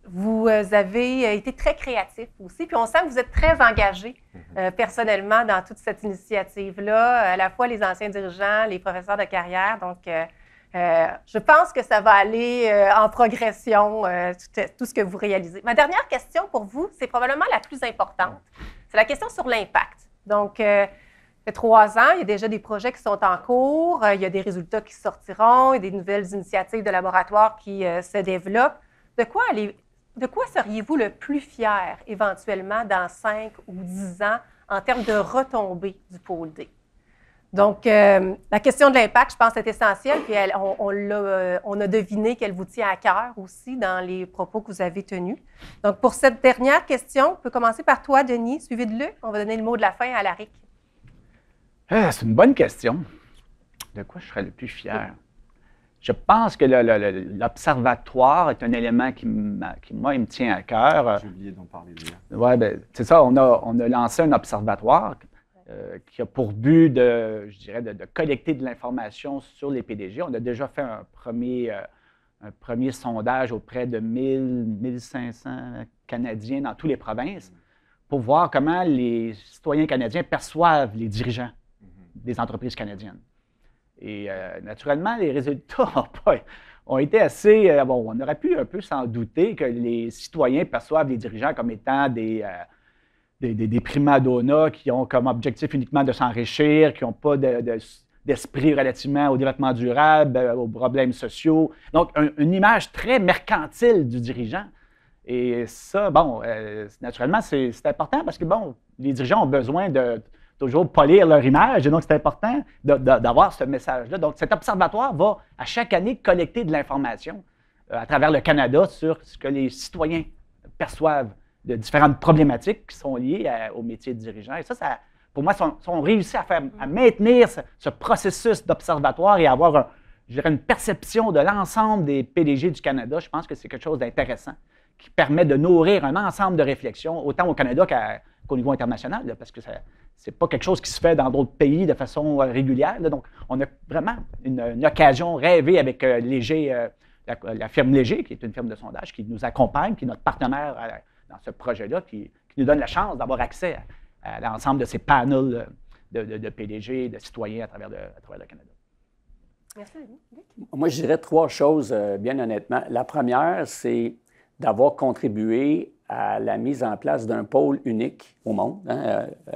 vous avez été très créatif aussi. Puis on sent que vous êtes très engagé personnellement dans toute cette initiative-là, à la fois les anciens dirigeants, les professeurs de carrière. Donc, je pense que ça va aller en progression, tout ce que vous réalisez. Ma dernière question pour vous, c'est probablement la plus importante. C'est la question sur l'impact. Donc, ça fait 3 ans, il y a déjà des projets qui sont en cours, il y a des résultats qui sortiront, il y a des nouvelles initiatives de laboratoire qui se développent. De quoi seriez-vous le plus fier éventuellement dans 5 ou 10 ans en termes de retombées du pôle D? Donc, la question de l'impact, je pense, est essentielle. Puis on a deviné qu'elle vous tient à cœur aussi dans les propos que vous avez tenus. Donc, pour cette dernière question, on peut commencer par toi, Denis, suivi de Luc. On va donner le mot de la fin à Alaric. C'est une bonne question. De quoi je serais le plus fier? Je pense que l'observatoire est un élément qui me tient à cœur. J'ai oublié d'en parler déjà. Oui, bien, c'est ça. On a lancé un observatoire qui a pour but de collecter de l'information sur les PDG. On a déjà fait un premier sondage auprès de 1500 Canadiens dans toutes les provinces pour voir comment les citoyens canadiens perçoivent les dirigeants des entreprises canadiennes. Et naturellement, les résultats ont été assez... on aurait pu un peu s'en douter que les citoyens perçoivent les dirigeants comme étant des prima donnas qui ont comme objectif uniquement de s'enrichir, qui n'ont pas d'esprit relativement au développement durable, aux problèmes sociaux. Donc, une image très mercantile du dirigeant. Et ça, naturellement, c'est important parce que, les dirigeants ont besoin de toujours polir leur image. Et donc, c'est important d'avoir ce message-là. Donc, cet observatoire va, à chaque année, collecter de l'information à travers le Canada sur ce que les citoyens perçoivent de différentes problématiques qui sont liées au métier de dirigeant. Et ça pour moi, si on réussit à maintenir ce processus d'observatoire et avoir, une perception de l'ensemble des PDG du Canada, je pense que c'est quelque chose d'intéressant qui permet de nourrir un ensemble de réflexions, autant au Canada qu'au niveau international, là, parce que ce n'est pas quelque chose qui se fait dans d'autres pays de façon régulière. Là. Donc, on a vraiment une occasion rêvée avec Léger, la firme Léger, qui est une firme de sondage qui nous accompagne, qui est notre partenaire dans ce projet-là, qui nous donne la chance d'avoir accès à l'ensemble de ces panels de PDG, de citoyens à travers le Canada. Merci, Luc. Moi, je dirais 3 choses, bien honnêtement. La première, c'est d'avoir contribué à la mise en place d'un pôle unique au monde.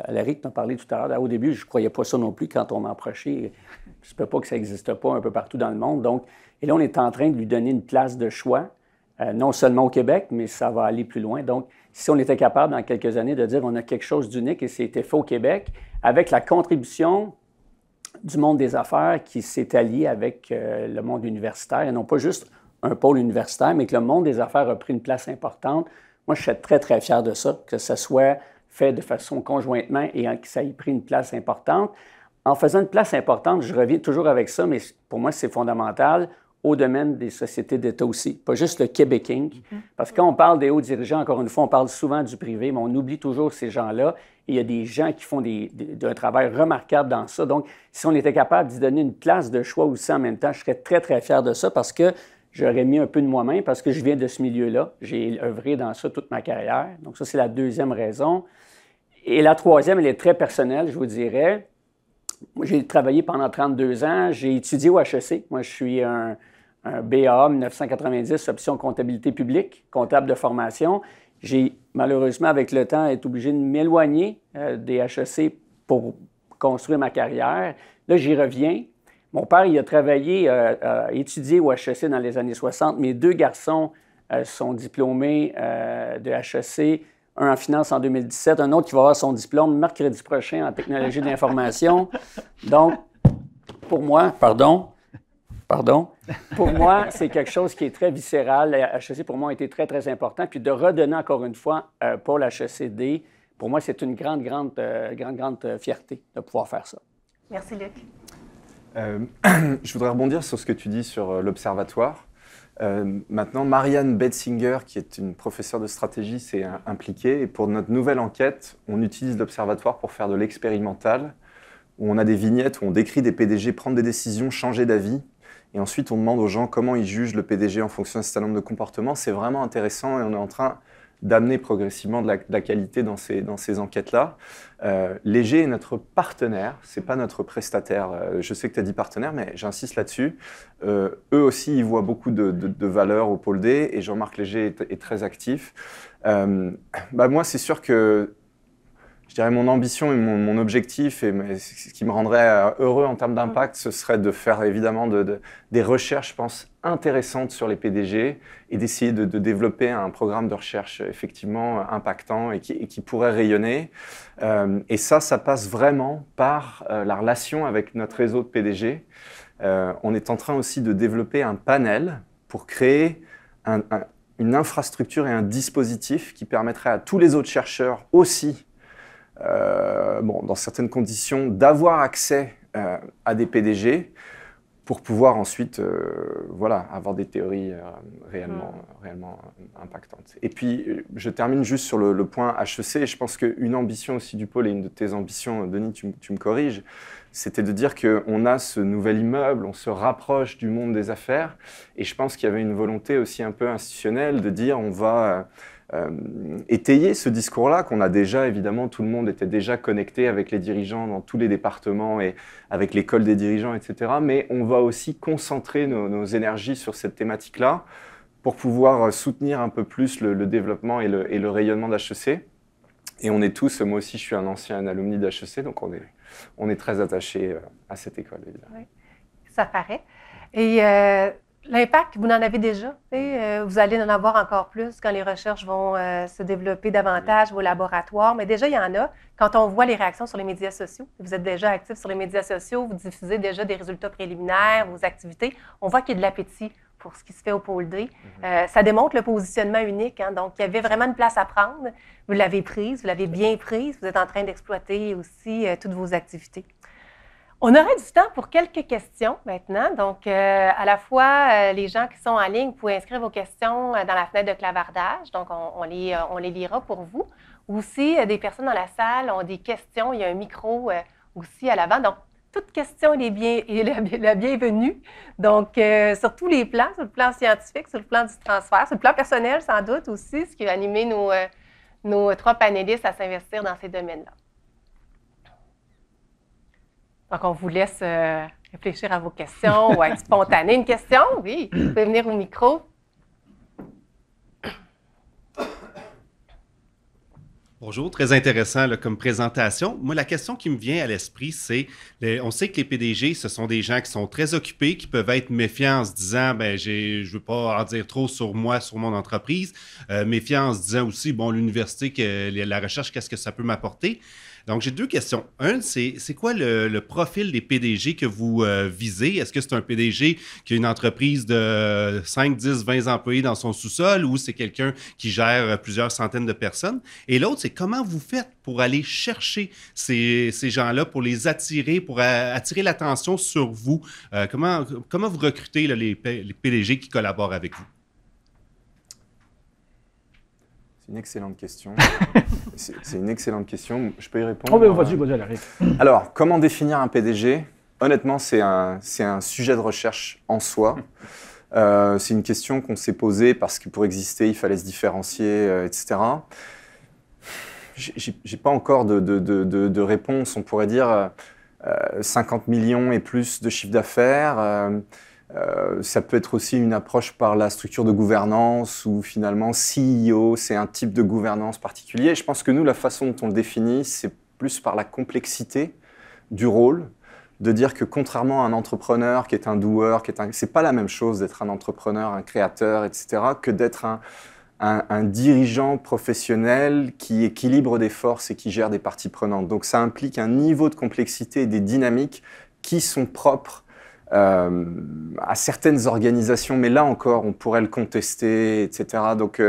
Alaric t'en parlait tout à l'heure. Au début, je ne croyais pas ça non plus quand on m'a approché. Je ne sais pas que ça n'existe pas un peu partout dans le monde. Donc, et là, on est en train de lui donner une place de choix, non seulement au Québec, mais ça va aller plus loin. Donc, si on était capable, dans quelques années, de dire on a quelque chose d'unique et c'était fait au Québec, avec la contribution du monde des affaires qui s'est allié avec le monde universitaire, et non pas juste un pôle universitaire, mais que le monde des affaires a pris une place importante. Moi, je suis très, très fier de ça, que ça soit fait de façon conjointement et que ça ait pris une place importante. En faisant une place importante, je reviens toujours avec ça, mais pour moi, c'est fondamental au domaine des sociétés d'État aussi, pas juste le Québec Inc. Parce que quand on parle des hauts dirigeants, encore une fois, on parle souvent du privé, mais on oublie toujours ces gens-là. Et il y a des gens qui font un travail remarquable dans ça. Donc, si on était capable d'y donner une place de choix aussi en même temps, je serais très, très fier de ça parce que j'aurais mis un peu de moi-même parce que je viens de ce milieu-là. J'ai œuvré dans ça toute ma carrière. Donc, ça, c'est la deuxième raison. Et la troisième, elle est très personnelle, je vous dirais. j'ai travaillé pendant 32 ans. J'ai étudié au HEC. Moi, je suis un BA 1990, option comptabilité publique, comptable de formation. J'ai, malheureusement, avec le temps, été obligé de m'éloigner des HEC pour construire ma carrière. Là, j'y reviens. Mon père, il a travaillé, étudié au HEC dans les années 60. Mes 2 garçons sont diplômés de HEC, un en finance en 2017, un autre qui va avoir son diplôme mercredi prochain en technologie de l'information. Donc, pour moi, pour moi, c'est quelque chose qui est très viscéral. Le HEC, pour moi, a été très, très important. Puis de redonner encore une fois pour l'HECD, pour moi, c'est une grande fierté de pouvoir faire ça. Merci, Luc. Je voudrais rebondir sur ce que tu dis sur l'observatoire. Maintenant, Marianne Betzinger, qui est une professeure de stratégie, s'est impliquée. Et pour notre nouvelle enquête, on utilise l'observatoire pour faire de l'expérimental, où on a des vignettes, où on décrit des PDG prendre des décisions, changer d'avis. Et ensuite, on demande aux gens comment ils jugent le PDG en fonction d'un certain nombre de comportements. C'est vraiment intéressant et on est en train d'amener progressivement de la qualité dans ces enquêtes-là. Léger est notre partenaire, ce n'est pas notre prestataire. Je sais que tu as dit partenaire, mais j'insiste là-dessus. Eux aussi, ils voient beaucoup de valeur au pôle D et Jean-Marc Léger est très actif. Moi, c'est sûr que je dirais mon ambition et mon objectif, et ce qui me rendrait heureux en termes d'impact, ce serait de faire évidemment des recherches, je pense, intéressantes sur les PDG et d'essayer de développer un programme de recherche effectivement impactant et qui pourrait rayonner. Et ça passe vraiment par la relation avec notre réseau de PDG. On est en train aussi de développer un panel pour créer une infrastructure et un dispositif qui permettrait à tous les autres chercheurs aussi, dans certaines conditions, d'avoir accès à des PDG pour pouvoir ensuite avoir des théories réellement impactantes. Et puis, je termine juste sur le point HEC. Je pense qu'une ambition aussi du pôle, et une de tes ambitions, Denis, tu me corriges, c'était de dire qu'on a ce nouvel immeuble, on se rapproche du monde des affaires. Et je pense qu'il y avait une volonté aussi un peu institutionnelle de dire on va étayer ce discours-là qu'on a déjà, évidemment, tout le monde était déjà connecté avec les dirigeants dans tous les départements et avec l'école des dirigeants, etc. Mais on va aussi concentrer nos énergies sur cette thématique-là pour pouvoir soutenir un peu plus le développement et le rayonnement d'HEC. Et on est tous, moi aussi je suis un ancien alumni d'HEC, donc on est très attachés à cette école, évidemment. Oui, ça paraît. Et l'impact, vous en avez déjà. Vous allez en avoir encore plus quand les recherches vont se développer davantage, vos laboratoires. Mais déjà, il y en a. Quand on voit les réactions sur les médias sociaux, vous êtes déjà actifs sur les médias sociaux, vous diffusez déjà des résultats préliminaires, vos activités. On voit qu'il y a de l'appétit pour ce qui se fait au pôle D. Ça démontre le positionnement unique. Hein? Donc, il y avait vraiment une place à prendre. Vous l'avez prise, vous l'avez bien prise. Vous êtes en train d'exploiter aussi toutes vos activités. On aurait du temps pour quelques questions maintenant. Donc, à la fois, les gens qui sont en ligne, vous pouvez inscrire vos questions dans la fenêtre de clavardage. Donc, on les lira pour vous. Aussi, des personnes dans la salle ont des questions. Il y a un micro aussi à l'avant. Donc, toute question est la bienvenue. Donc, sur tous les plans, sur le plan scientifique, sur le plan du transfert, sur le plan personnel, sans doute aussi, ce qui a animé nos 3 panélistes à s'investir dans ces domaines-là. Donc, on vous laisse réfléchir à vos questions ou être spontané. Une question? Oui, vous pouvez venir au micro. Bonjour, très intéressant là, comme présentation. Moi, la question qui me vient à l'esprit, c'est, on sait que les PDG, ce sont des gens qui sont très occupés, qui peuvent être méfiants en se disant, je ne veux pas en dire trop sur moi, sur mon entreprise, méfiants en se disant aussi, l'université, la recherche, qu'est-ce que ça peut m'apporter? Donc, j'ai 2 questions. Un, c'est quoi le profil des PDG que vous visez? Est-ce que c'est un PDG qui a une entreprise de 5, 10, 20 employés dans son sous-sol ou c'est quelqu'un qui gère plusieurs centaines de personnes? Et l'autre, c'est comment vous faites pour aller chercher ces gens-là, pour les attirer, pour attirer l'attention sur vous? Comment vous recrutez là, les PDG qui collaborent avec vous? C'est une excellente question. C'est une excellente question. Je peux y répondre? Oh, mais vas-y, arrive. Alors, comment définir un PDG? Honnêtement, c'est un sujet de recherche en soi. C'est une question qu'on s'est posée parce que pour exister, il fallait se différencier, etc. J'ai pas encore de réponse. On pourrait dire 50 millions et plus de chiffre d'affaires. Ça peut être aussi une approche par la structure de gouvernance où finalement CEO, c'est un type de gouvernance particulier. Je pense que nous, la façon dont on le définit, c'est plus par la complexité du rôle, de dire que contrairement à un entrepreneur qui est un doer, c'est pas la même chose d'être un entrepreneur, un créateur, etc., que d'être un dirigeant professionnel qui équilibre des forces et qui gère des parties prenantes. Donc ça implique un niveau de complexité et des dynamiques qui sont propres à certaines organisations, mais là encore, on pourrait le contester, etc. Donc,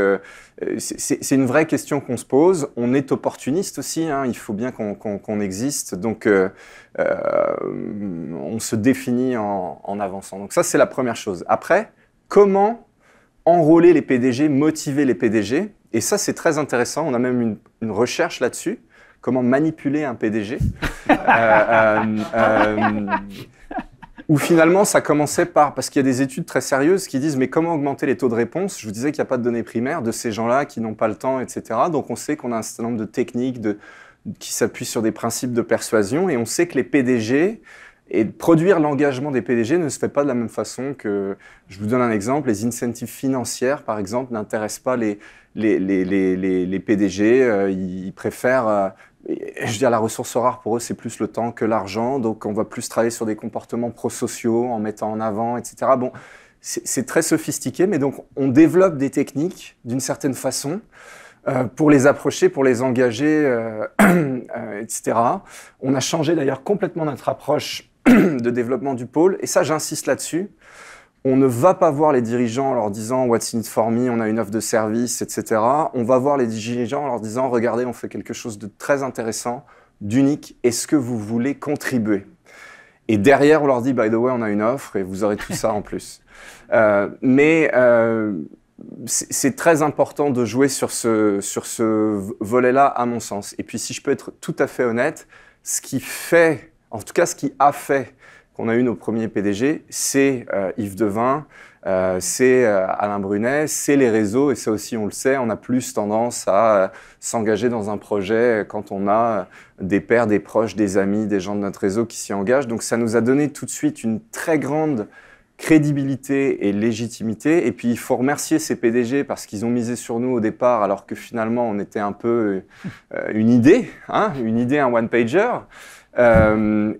c'est une vraie question qu'on se pose. On est opportuniste aussi, hein, il faut bien qu'on existe. Donc, on se définit en avançant. Donc ça, c'est la première chose. Après, comment enrôler les PDG, motiver les PDG? Et ça, c'est très intéressant. On a même une recherche là-dessus. Comment manipuler un PDG où finalement, ça commençait parce qu'il y a des études très sérieuses qui disent mais comment augmenter les taux de réponse? Je vous disais qu'il n'y a pas de données primaires de ces gens-là qui n'ont pas le temps, etc. Donc on sait qu'on a un certain nombre de techniques qui s'appuient sur des principes de persuasion et on sait que les PDG, et produire l'engagement des PDG ne se fait pas de la même façon que, je vous donne un exemple, les incentives financières, par exemple, n'intéressent pas les PDG, ils préfèrent... je veux dire, la ressource rare, pour eux, c'est plus le temps que l'argent. Donc, on va plus travailler sur des comportements prosociaux en mettant en avant, etc. Bon, c'est très sophistiqué, mais donc, on développe des techniques, d'une certaine façon, pour les approcher, pour les engager, etc. On a changé d'ailleurs complètement notre approche de développement du pôle. Et ça, j'insiste là-dessus. On ne va pas voir les dirigeants en leur disant « What's in it for me ?» on a une offre de service, etc. On va voir les dirigeants en leur disant « Regardez, on fait quelque chose de très intéressant, d'unique. Est-ce que vous voulez contribuer ?» Et derrière, on leur dit « By the way, on a une offre et vous aurez tout ça en plus. » C'est très important de jouer sur ce volet-là, à mon sens. Et puis, si je peux être tout à fait honnête, ce qui a fait qu'on a eu nos premiers PDG, c'est Yves Devin, c'est Alain Brunet, c'est les réseaux, et ça aussi on le sait, on a plus tendance à s'engager dans un projet quand on a des pairs, des proches, des amis, des gens de notre réseau qui s'y engagent. Donc ça nous a donné tout de suite une très grande crédibilité et légitimité. Et puis il faut remercier ces PDG parce qu'ils ont misé sur nous au départ alors que finalement on était un peu une idée, un one-pager.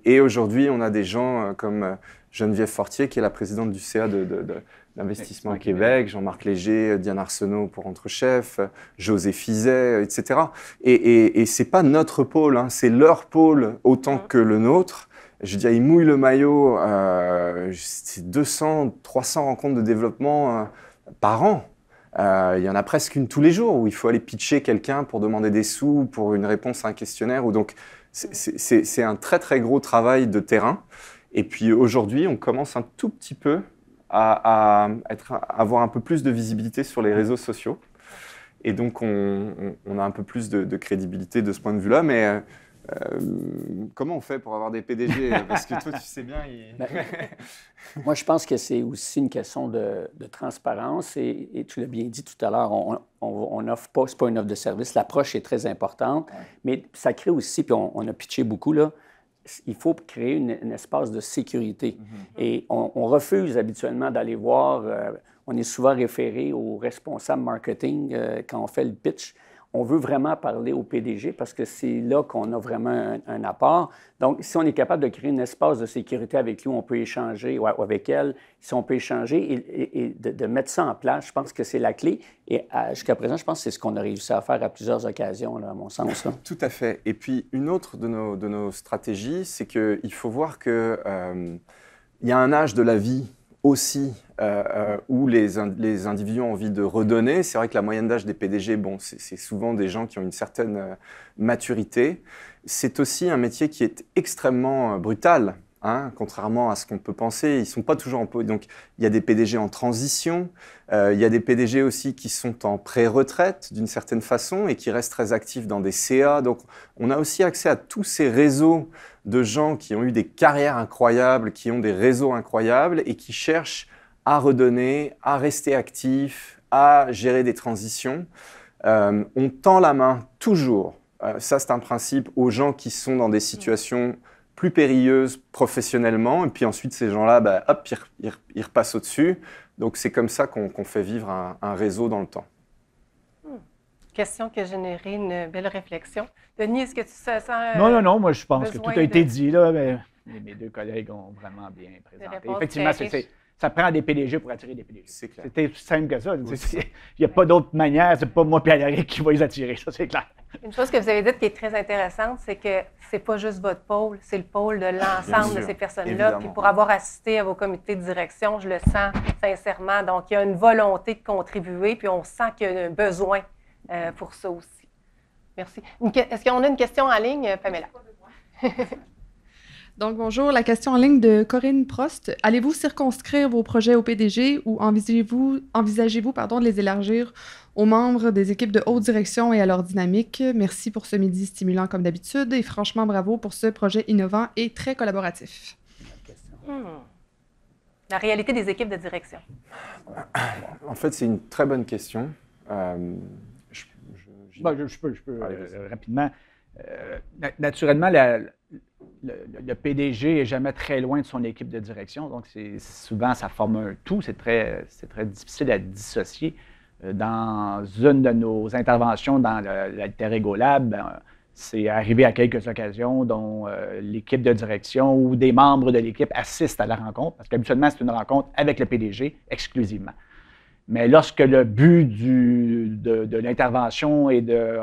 Et aujourd'hui, on a des gens comme Geneviève Fortier, qui est la présidente du CA d'Investissement à Québec, Jean-Marc Léger, Diane Arsenault pour Entrechef, José Fizet, etc. Et ce n'est pas notre pôle, hein, c'est leur pôle autant que le nôtre. Je veux dire, ils mouillent le maillot, c'est 200, 300 rencontres de développement par an. Il y en a presque une tous les jours où il faut aller pitcher quelqu'un pour demander des sous, pour une réponse à un questionnaire. Donc, c'est un très, très gros travail de terrain. Et puis aujourd'hui, on commence un tout petit peu à avoir un peu plus de visibilité sur les réseaux sociaux. Et donc, on a un peu plus de crédibilité de ce point de vue-là. Mais comment on fait pour avoir des PDG? Parce que toi, tu sais bien... Moi, je pense que c'est aussi une question de transparence. Et tu l'as bien dit tout à l'heure, on n'offre pas, c'est pas une offre de service. L'approche est très importante. Ouais. Mais ça crée aussi, puis on a pitché beaucoup, là, il faut créer un espace de sécurité. Mm-hmm. Et on refuse habituellement d'aller voir... on est souvent référé au responsable marketing quand on fait le pitch. On veut vraiment parler au PDG parce que c'est là qu'on a vraiment un apport. Donc, si on est capable de créer un espace de sécurité avec lui, on peut échanger, ou avec elle, si on peut échanger et de mettre ça en place, je pense que c'est la clé. Et jusqu'à présent, je pense que c'est ce qu'on a réussi à faire à plusieurs occasions, là, à mon sens. Là. Tout à fait. Et puis, une autre de nos stratégies, c'est qu'il faut voir qu'il y a un âge de la vie aussi où les individus ont envie de redonner. C'est vrai que la moyenne d'âge des PDG, bon, c'est souvent des gens qui ont une certaine maturité. C'est aussi un métier qui est extrêmement brutal, hein, contrairement à ce qu'on peut penser. Ils ne sont pas toujours en... Donc, il y a des PDG en transition, il y a des PDG aussi qui sont en pré-retraite d'une certaine façon et qui restent très actifs dans des CA. Donc, on a aussi accès à tous ces réseaux de gens qui ont eu des carrières incroyables, qui ont des réseaux incroyables et qui cherchent à redonner, à rester actifs, à gérer des transitions. On tend la main toujours, ça c'est un principe, aux gens qui sont dans des situations plus périlleuse professionnellement. Et puis ensuite, ces gens-là, bah, hop, ils repassent au-dessus. Donc, c'est comme ça qu'on fait vivre un réseau dans le temps. Question qui a généré une belle réflexion. Denis, est-ce que tu sens... Non, moi, je pense que tout a été dit, là, mais mes deux collègues ont vraiment bien présenté. Effectivement, ça prend des PDG pour attirer des PDG. C'est clair. C'était aussi simple que ça. Il n'y a pas d'autre manière. C'est pas moi et Alaric qui va les attirer, ça, c'est clair. Une chose que vous avez dite qui est très intéressante, c'est que c'est pas juste votre pôle, c'est le pôle de l'ensemble de ces personnes-là. Puis pour avoir assisté à vos comités de direction, je le sens sincèrement. Donc, il y a une volonté de contribuer, puis on sent qu'il y a un besoin pour ça aussi. Merci. Est-ce qu'on a une question en ligne, Pamela? Donc, bonjour. La question en ligne de Corinne Prost. Allez-vous circonscrire vos projets au PDG ou envisagez-vous de les élargir aux membres des équipes de haute direction et à leur dynamique? Merci pour ce midi stimulant comme d'habitude et franchement bravo pour ce projet innovant et très collaboratif. La réalité des équipes de direction. En fait, c'est une très bonne question. Je peux rapidement. Naturellement, le PDG n'est jamais très loin de son équipe de direction, donc souvent ça forme un tout, c'est très difficile à dissocier. Dans une de nos interventions dans l'Alter Ego Lab, c'est arrivé à quelques occasions dont l'équipe de direction ou des membres de l'équipe assistent à la rencontre, parce qu'habituellement c'est une rencontre avec le PDG exclusivement. Mais lorsque le but de l'intervention est de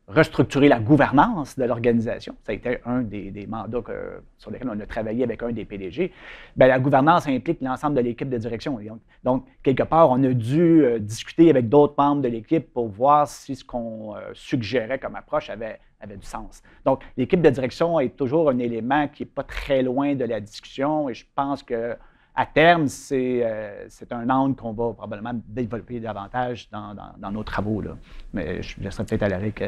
restructurer la gouvernance de l'organisation, ça a été un des mandats sur lesquels on a travaillé avec un des PDG, bien, la gouvernance implique l'ensemble de l'équipe de direction. Donc, quelque part, on a dû discuter avec d'autres membres de l'équipe pour voir si ce qu'on suggérait comme approche avait du sens. Donc, l'équipe de direction est toujours un élément qui n'est pas très loin de la discussion et je pense que à terme, c'est un angle qu'on va probablement développer davantage dans nos travaux, là. Mais je laisserai peut-être Alaric.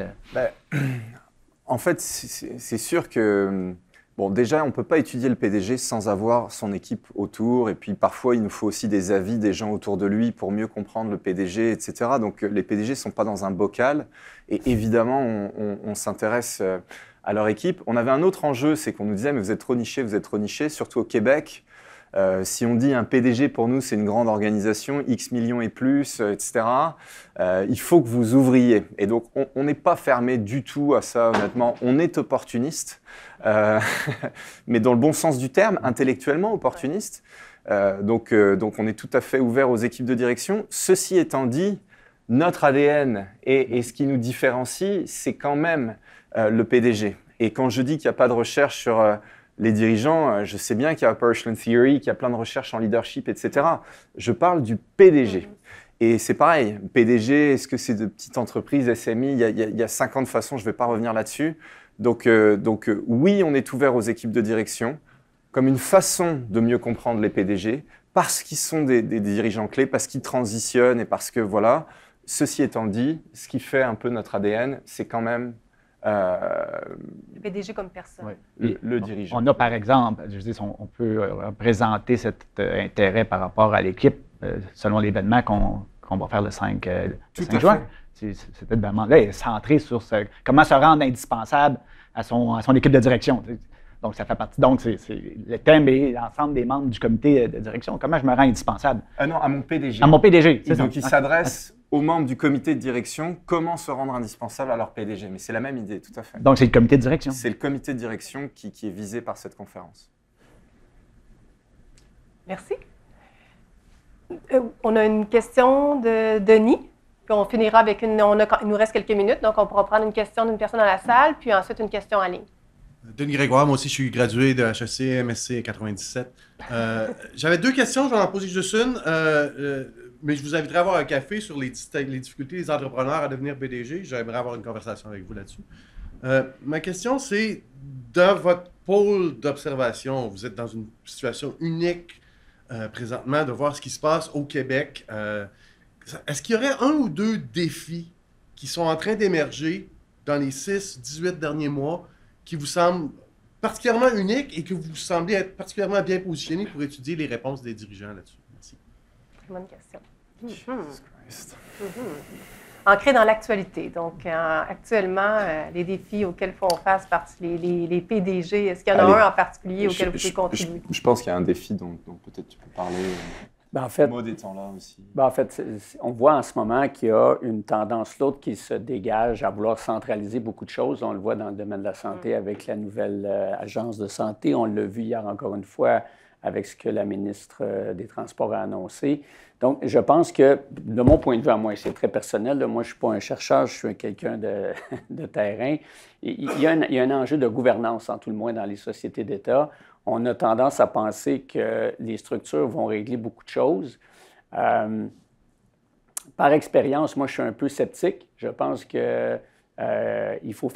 En fait, c'est sûr que, bon, déjà, on ne peut pas étudier le PDG sans avoir son équipe autour. Et puis, parfois, il nous faut aussi des avis des gens autour de lui pour mieux comprendre le PDG, etc. Donc, les PDG ne sont pas dans un bocal. Et évidemment, on s'intéresse à leur équipe. On avait un autre enjeu, c'est qu'on nous disait, mais vous êtes trop niché, surtout au Québec. Si on dit un PDG, pour nous, c'est une grande organisation, X millions et plus, etc., il faut que vous ouvriez. Et donc, on n'est pas fermé du tout à ça, honnêtement. On est opportuniste, mais dans le bon sens du terme, intellectuellement opportuniste. Donc, on est tout à fait ouvert aux équipes de direction. Ceci étant dit, notre ADN et ce qui nous différencie, c'est quand même le PDG. Et quand je dis qu'il n'y a pas de recherche sur... les dirigeants, je sais bien qu'il y a Operational Theory, qu'il y a plein de recherches en leadership, etc. Je parle du PDG. Et c'est pareil, PDG, est-ce que c'est de petites entreprises, SMI? Il y a 50 façons, je ne vais pas revenir là-dessus. Donc, oui, on est ouvert aux équipes de direction comme une façon de mieux comprendre les PDG, parce qu'ils sont des dirigeants clés, parce qu'ils transitionnent et parce que, voilà, ceci étant dit, ce qui fait un peu notre ADN, c'est quand même... le PDG comme personne. Oui. Le dirigeant. On a, par exemple, je veux dire, on peut présenter cet intérêt par rapport à l'équipe selon l'événement qu'on va faire le 5 juin. Cet événement-là est centré sur comment se rendre indispensable à son équipe de direction. Donc, ça fait partie. Donc, le thème est l'ensemble des membres du comité de direction. Comment je me rends indispensable? Non, à mon PDG. À mon PDG, c'est ça. Donc, il s'adresse aux membres du comité de direction, comment se rendre indispensable à leur PDG. Mais c'est la même idée, tout à fait. Donc, c'est le comité de direction. C'est le comité de direction qui est visé par cette conférence. Merci. On a une question de Denis, puis on finira avec il nous reste quelques minutes, donc on pourra prendre une question d'une personne dans la salle, puis ensuite une question en ligne. Denis Grégoire, moi aussi, je suis gradué de HEC, MSc 97. J'avais deux questions, je vais en poser juste une. Mais je vous inviterai à avoir un café sur les difficultés des entrepreneurs à devenir PDG. J'aimerais avoir une conversation avec vous là-dessus. Ma question, c'est, dans votre pôle d'observation, vous êtes dans une situation unique présentement de voir ce qui se passe au Québec. Est-ce qu'il y aurait un ou deux défis qui sont en train d'émerger dans les 6-18 derniers mois qui vous semblent particulièrement uniques et que vous semblez être particulièrement bien positionné pour étudier les réponses des dirigeants là-dessus? Merci. Très bonne question. ancré dans l'actualité. Donc, actuellement, les défis auxquels font face les PDG, est-ce qu'il y en a un en particulier auquel vous pouvez contribuer? Je pense qu'il y a un défi dont peut-être tu peux parler. En fait, mot des temps là aussi. En fait, on voit en ce moment qu'il y a une tendance l'autre qui se dégage à vouloir centraliser beaucoup de choses. On le voit dans le domaine de la santé avec la nouvelle agence de santé. On l'a vu hier encore une fois avec ce que la ministre des Transports a annoncé. Donc, je pense que, de mon point de vue à moi, c'est très personnel, là, moi, je ne suis pas un chercheur, je suis quelqu'un de terrain. Il y a un enjeu de gouvernance, en tout le moins, dans les sociétés d'État. On a tendance à penser que les structures vont régler beaucoup de choses. Par expérience, moi, je suis un peu sceptique. Je pense qu'il faut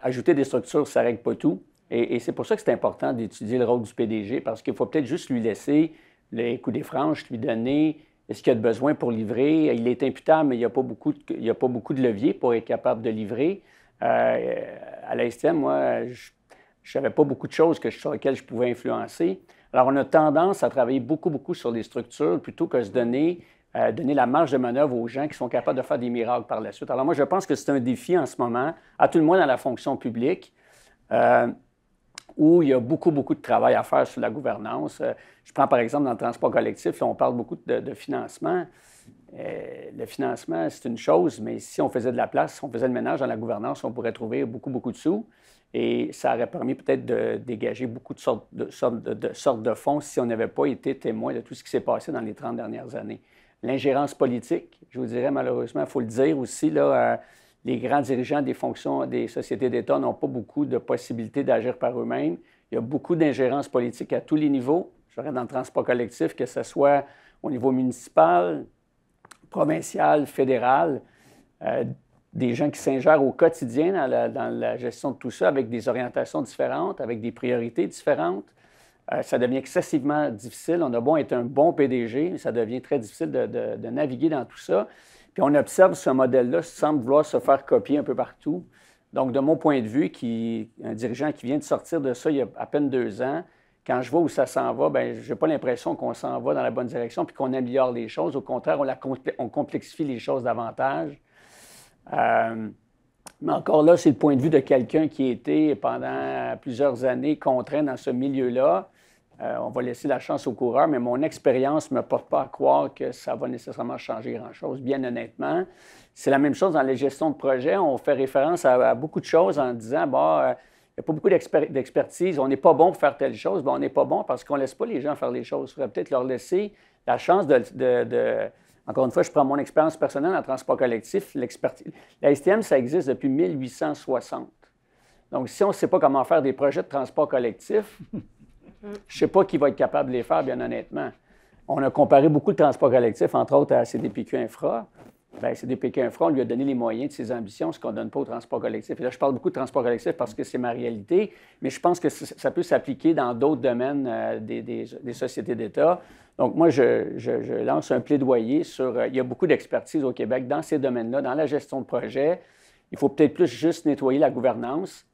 ajouter des structures, ça ne règle pas tout. Et c'est pour ça que c'est important d'étudier le rôle du PDG, parce qu'il faut peut-être juste lui laisser les coups des franches, lui donner ce qu'il y a de besoin pour livrer. Il est imputable, mais il n'y a pas beaucoup de leviers pour être capable de livrer. À l'ASTM, moi, je n'avais pas beaucoup de choses sur lesquelles je pouvais influencer. Alors, on a tendance à travailler beaucoup sur les structures plutôt que de donner la marge de manœuvre aux gens qui sont capables de faire des miracles par la suite. Alors, moi, je pense que c'est un défi en ce moment, à tout le moins dans la fonction publique, où il y a beaucoup de travail à faire sur la gouvernance. Je prends par exemple dans le transport collectif, là, on parle beaucoup de financement. Le financement, c'est une chose, mais si on faisait de la place, si on faisait le ménage dans la gouvernance, on pourrait trouver beaucoup de sous. Et ça aurait permis peut-être de dégager beaucoup de sortes de fonds si on n'avait pas été témoin de tout ce qui s'est passé dans les 30 dernières années. L'ingérence politique, je vous dirais malheureusement, il faut le dire aussi, là, les grands dirigeants des fonctions des sociétés d'État n'ont pas beaucoup de possibilités d'agir par eux-mêmes. Il y a beaucoup d'ingérence politique à tous les niveaux. Je dirais dans le transport collectif, que ce soit au niveau municipal, provincial, fédéral, des gens qui s'ingèrent au quotidien dans la gestion de tout ça avec des orientations différentes, avec des priorités différentes. Ça devient excessivement difficile. On a beau être un bon PDG, ça devient très difficile de naviguer dans tout ça. Puis on observe ce modèle-là semble vouloir se faire copier un peu partout. Donc, de mon point de vue, un dirigeant qui vient de sortir de ça il y a à peine 2 ans, quand je vois où ça s'en va, bien, je n'ai pas l'impression qu'on s'en va dans la bonne direction puis qu'on améliore les choses. Au contraire, on complexifie les choses davantage. Mais encore là, c'est le point de vue de quelqu'un qui a été pendant plusieurs années contraint dans ce milieu-là. On va laisser la chance aux coureurs, mais mon expérience ne me porte pas à croire que ça va nécessairement changer grand-chose, bien honnêtement. C'est la même chose dans les gestions de projet. On fait référence à beaucoup de choses en disant, il n'y a pas beaucoup d'expertise, on n'est pas bon pour faire telle chose. On n'est pas bon parce qu'on ne laisse pas les gens faire les choses. Il faudrait peut-être leur laisser la chance Encore une fois, je prends mon expérience personnelle en transport collectif. La STM, ça existe depuis 1860. Donc, si on ne sait pas comment faire des projets de transport collectif, je ne sais pas qui va être capable de les faire, bien honnêtement. On a comparé beaucoup le transport collectif, entre autres, à CDPQ Infra. Bien, CDPQ Infra, on lui a donné les moyens de ses ambitions, ce qu'on ne donne pas au transport collectif. Et là, je parle beaucoup de transport collectif parce que c'est ma réalité, mais je pense que ça peut s'appliquer dans d'autres domaines des sociétés d'État. Donc, moi, je lance un plaidoyer sur... il y a beaucoup d'expertise au Québec dans ces domaines-là, dans la gestion de projet. Il faut peut-être plus juste nettoyer la gouvernance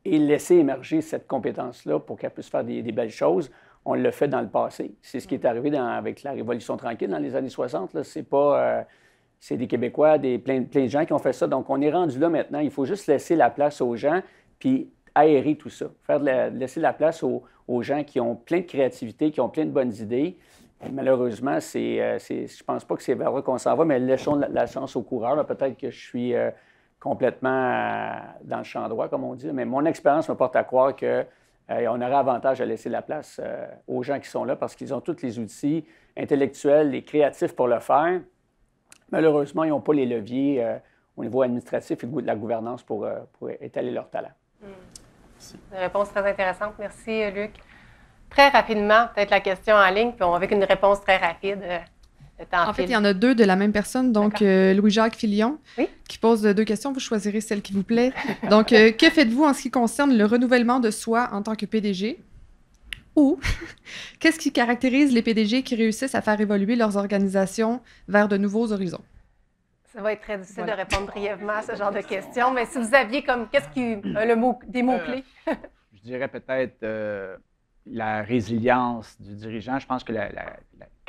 et laisser émerger cette compétence-là pour qu'elle puisse faire des belles choses. On l'a fait dans le passé. C'est ce qui est arrivé avec la Révolution tranquille dans les années 60. Là. C'est pas... c'est des Québécois, plein de gens qui ont fait ça. Donc, on est rendu là maintenant. Il faut juste laisser la place aux gens puis aérer tout ça. Laisser la place aux gens qui ont plein de créativité, qui ont plein de bonnes idées. Et malheureusement, je pense pas que c'est vers là qu'on s'en va, mais laissons la chance aux coureurs. Là. Peut-être que je suis complètement dans le champ droit, comme on dit. Mais mon expérience me porte à croire qu'on aurait avantage à laisser la place aux gens qui sont là parce qu'ils ont tous les outils intellectuels et créatifs pour le faire. Malheureusement, ils n'ont pas les leviers au niveau administratif et de la gouvernance pour étaler leur talent. Une réponse très intéressante. Merci, Luc. Très rapidement, peut-être la question en ligne, puis avec une réponse très rapide. En fait, il y en a 2 de la même personne. Donc, Louis-Jacques Filion, qui pose 2 questions. Vous choisirez celle qui vous plaît. Donc, que faites-vous en ce qui concerne le renouvellement de soi en tant que PDG? Ou, qu'est-ce qui caractérise les PDG qui réussissent à faire évoluer leurs organisations vers de nouveaux horizons? Ça va être très difficile de répondre brièvement à ce genre de questions, mais si vous aviez des mots-clés. Je dirais peut-être la résilience du dirigeant. Je pense que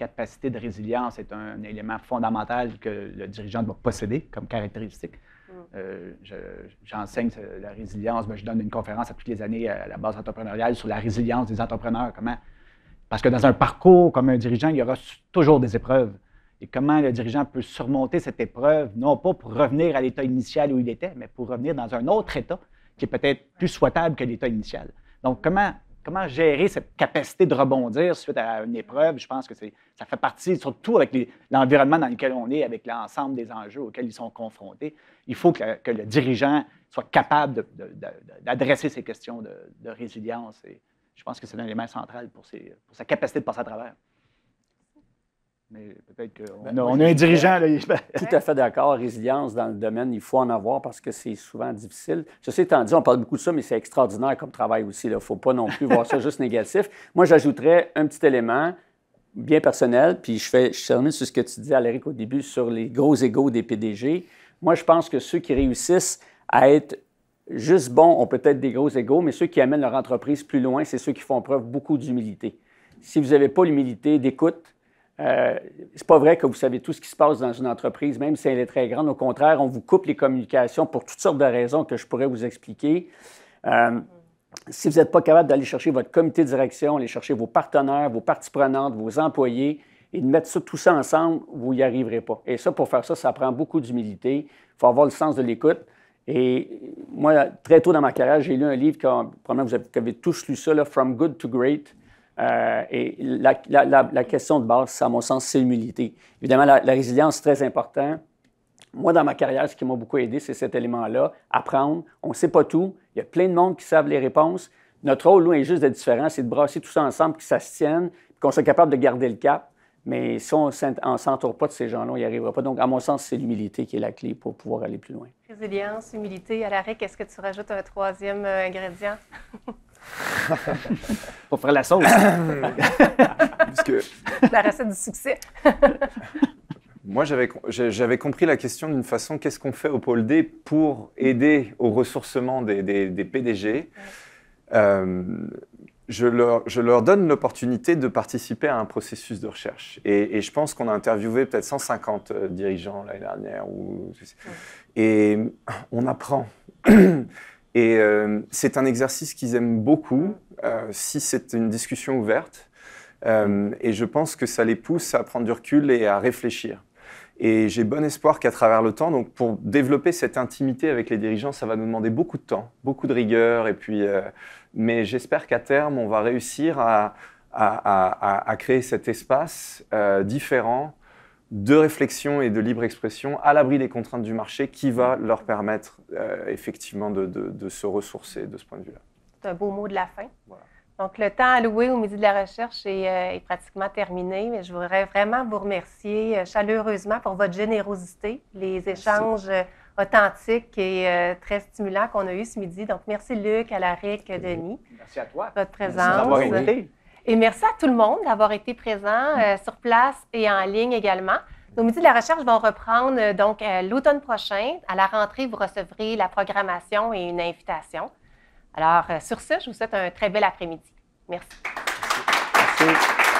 capacité de résilience est un élément fondamental que le dirigeant doit posséder comme caractéristique. J'enseigne la résilience. Je donne une conférence à toutes les années à la base entrepreneuriale sur la résilience des entrepreneurs. Parce que dans un parcours comme un dirigeant, il y aura toujours des épreuves. Et comment le dirigeant peut surmonter cette épreuve, non pas pour revenir à l'état initial où il était, mais pour revenir dans un autre état qui est peut-être plus souhaitable que l'état initial. Donc, comment gérer cette capacité de rebondir suite à une épreuve? Je pense que ça fait partie, surtout avec l'environnement dans lequel on est, avec l'ensemble des enjeux auxquels ils sont confrontés. Il faut que le dirigeant soit capable d'adresser ces questions de résilience. Et je pense que c'est un élément central pour sa capacité de passer à travers. Mais peut-être qu'on a un dirigeant. Là, tout à fait d'accord. Résilience dans le domaine, il faut en avoir parce que c'est souvent difficile. Ceci étant dit, on parle beaucoup de ça, mais c'est extraordinaire comme travail aussi. Il ne faut pas non plus voir ça juste négatif. Moi, j'ajouterais un petit élément bien personnel, puis je termine sur ce que tu disais, Aléric, au début, sur les gros égos des PDG. Moi, je pense que ceux qui réussissent à être juste bons ont peut-être des gros égos, mais ceux qui amènent leur entreprise plus loin, c'est ceux qui font preuve beaucoup d'humilité. Si vous n'avez pas l'humilité d'écoute, c'est pas vrai que vous savez tout ce qui se passe dans une entreprise, même si elle est très grande. Au contraire, on vous coupe les communications pour toutes sortes de raisons que je pourrais vous expliquer. Si vous n'êtes pas capable d'aller chercher votre comité de direction, aller chercher vos partenaires, vos parties prenantes, vos employés, et de mettre tout ça ensemble, vous n'y arriverez pas. Et ça, pour faire ça, ça prend beaucoup d'humilité. Il faut avoir le sens de l'écoute. Et moi, très tôt dans ma carrière, j'ai lu un livre, probablement vous avez tous lu ça, là, From Good to Great. Et la question de base, à mon sens, c'est l'humilité. Évidemment, la résilience, c'est très important. Moi, dans ma carrière, ce qui m'a beaucoup aidé, c'est cet élément-là, apprendre. On ne sait pas tout. Il y a plein de monde qui savent les réponses. Notre rôle, nous, est juste d'être différent, c'est de brasser tout ça ensemble, que ça se tienne, qu'on soit capable de garder le cap. Mais si on ne s'entoure pas de ces gens-là, on n'y arrivera pas. Donc, à mon sens, c'est l'humilité qui est la clé pour pouvoir aller plus loin. Résilience, humilité. Alaric, est-ce que tu rajoutes un troisième ingrédient? Pour faire la sauce. La recette du succès. Moi, j'avais compris la question d'une façon, qu'est-ce qu'on fait au pôle D pour aider au ressourcement des PDG? Je leur donne l'opportunité de participer à un processus de recherche. Et je pense qu'on a interviewé peut-être 150 dirigeants l'année dernière. Et on apprend. Et c'est un exercice qu'ils aiment beaucoup, si c'est une discussion ouverte. Et je pense que ça les pousse à prendre du recul et à réfléchir. Et j'ai bon espoir qu'à travers le temps, donc pour développer cette intimité avec les dirigeants, ça va nous demander beaucoup de temps, beaucoup de rigueur. Et puis, mais j'espère qu'à terme, on va réussir à créer cet espace différent de réflexion et de libre expression à l'abri des contraintes du marché qui va leur permettre effectivement de se ressourcer de ce point de vue-là. C'est un beau mot de la fin. Voilà. Donc, le temps alloué au Midi de la recherche est pratiquement terminé, mais je voudrais vraiment vous remercier chaleureusement pour votre générosité, les échanges authentiques et très stimulants qu'on a eus ce midi. Donc, merci Luc, Alaric, Denis. Merci à toi. Votre présence. Merci d'avoir invité. Et merci à tout le monde d'avoir été présent sur place et en ligne également. Nos Midis de la recherche vont reprendre donc l'automne prochain. À la rentrée, vous recevrez la programmation et une invitation. Alors, sur ce, je vous souhaite un très bel après-midi. Merci. Merci.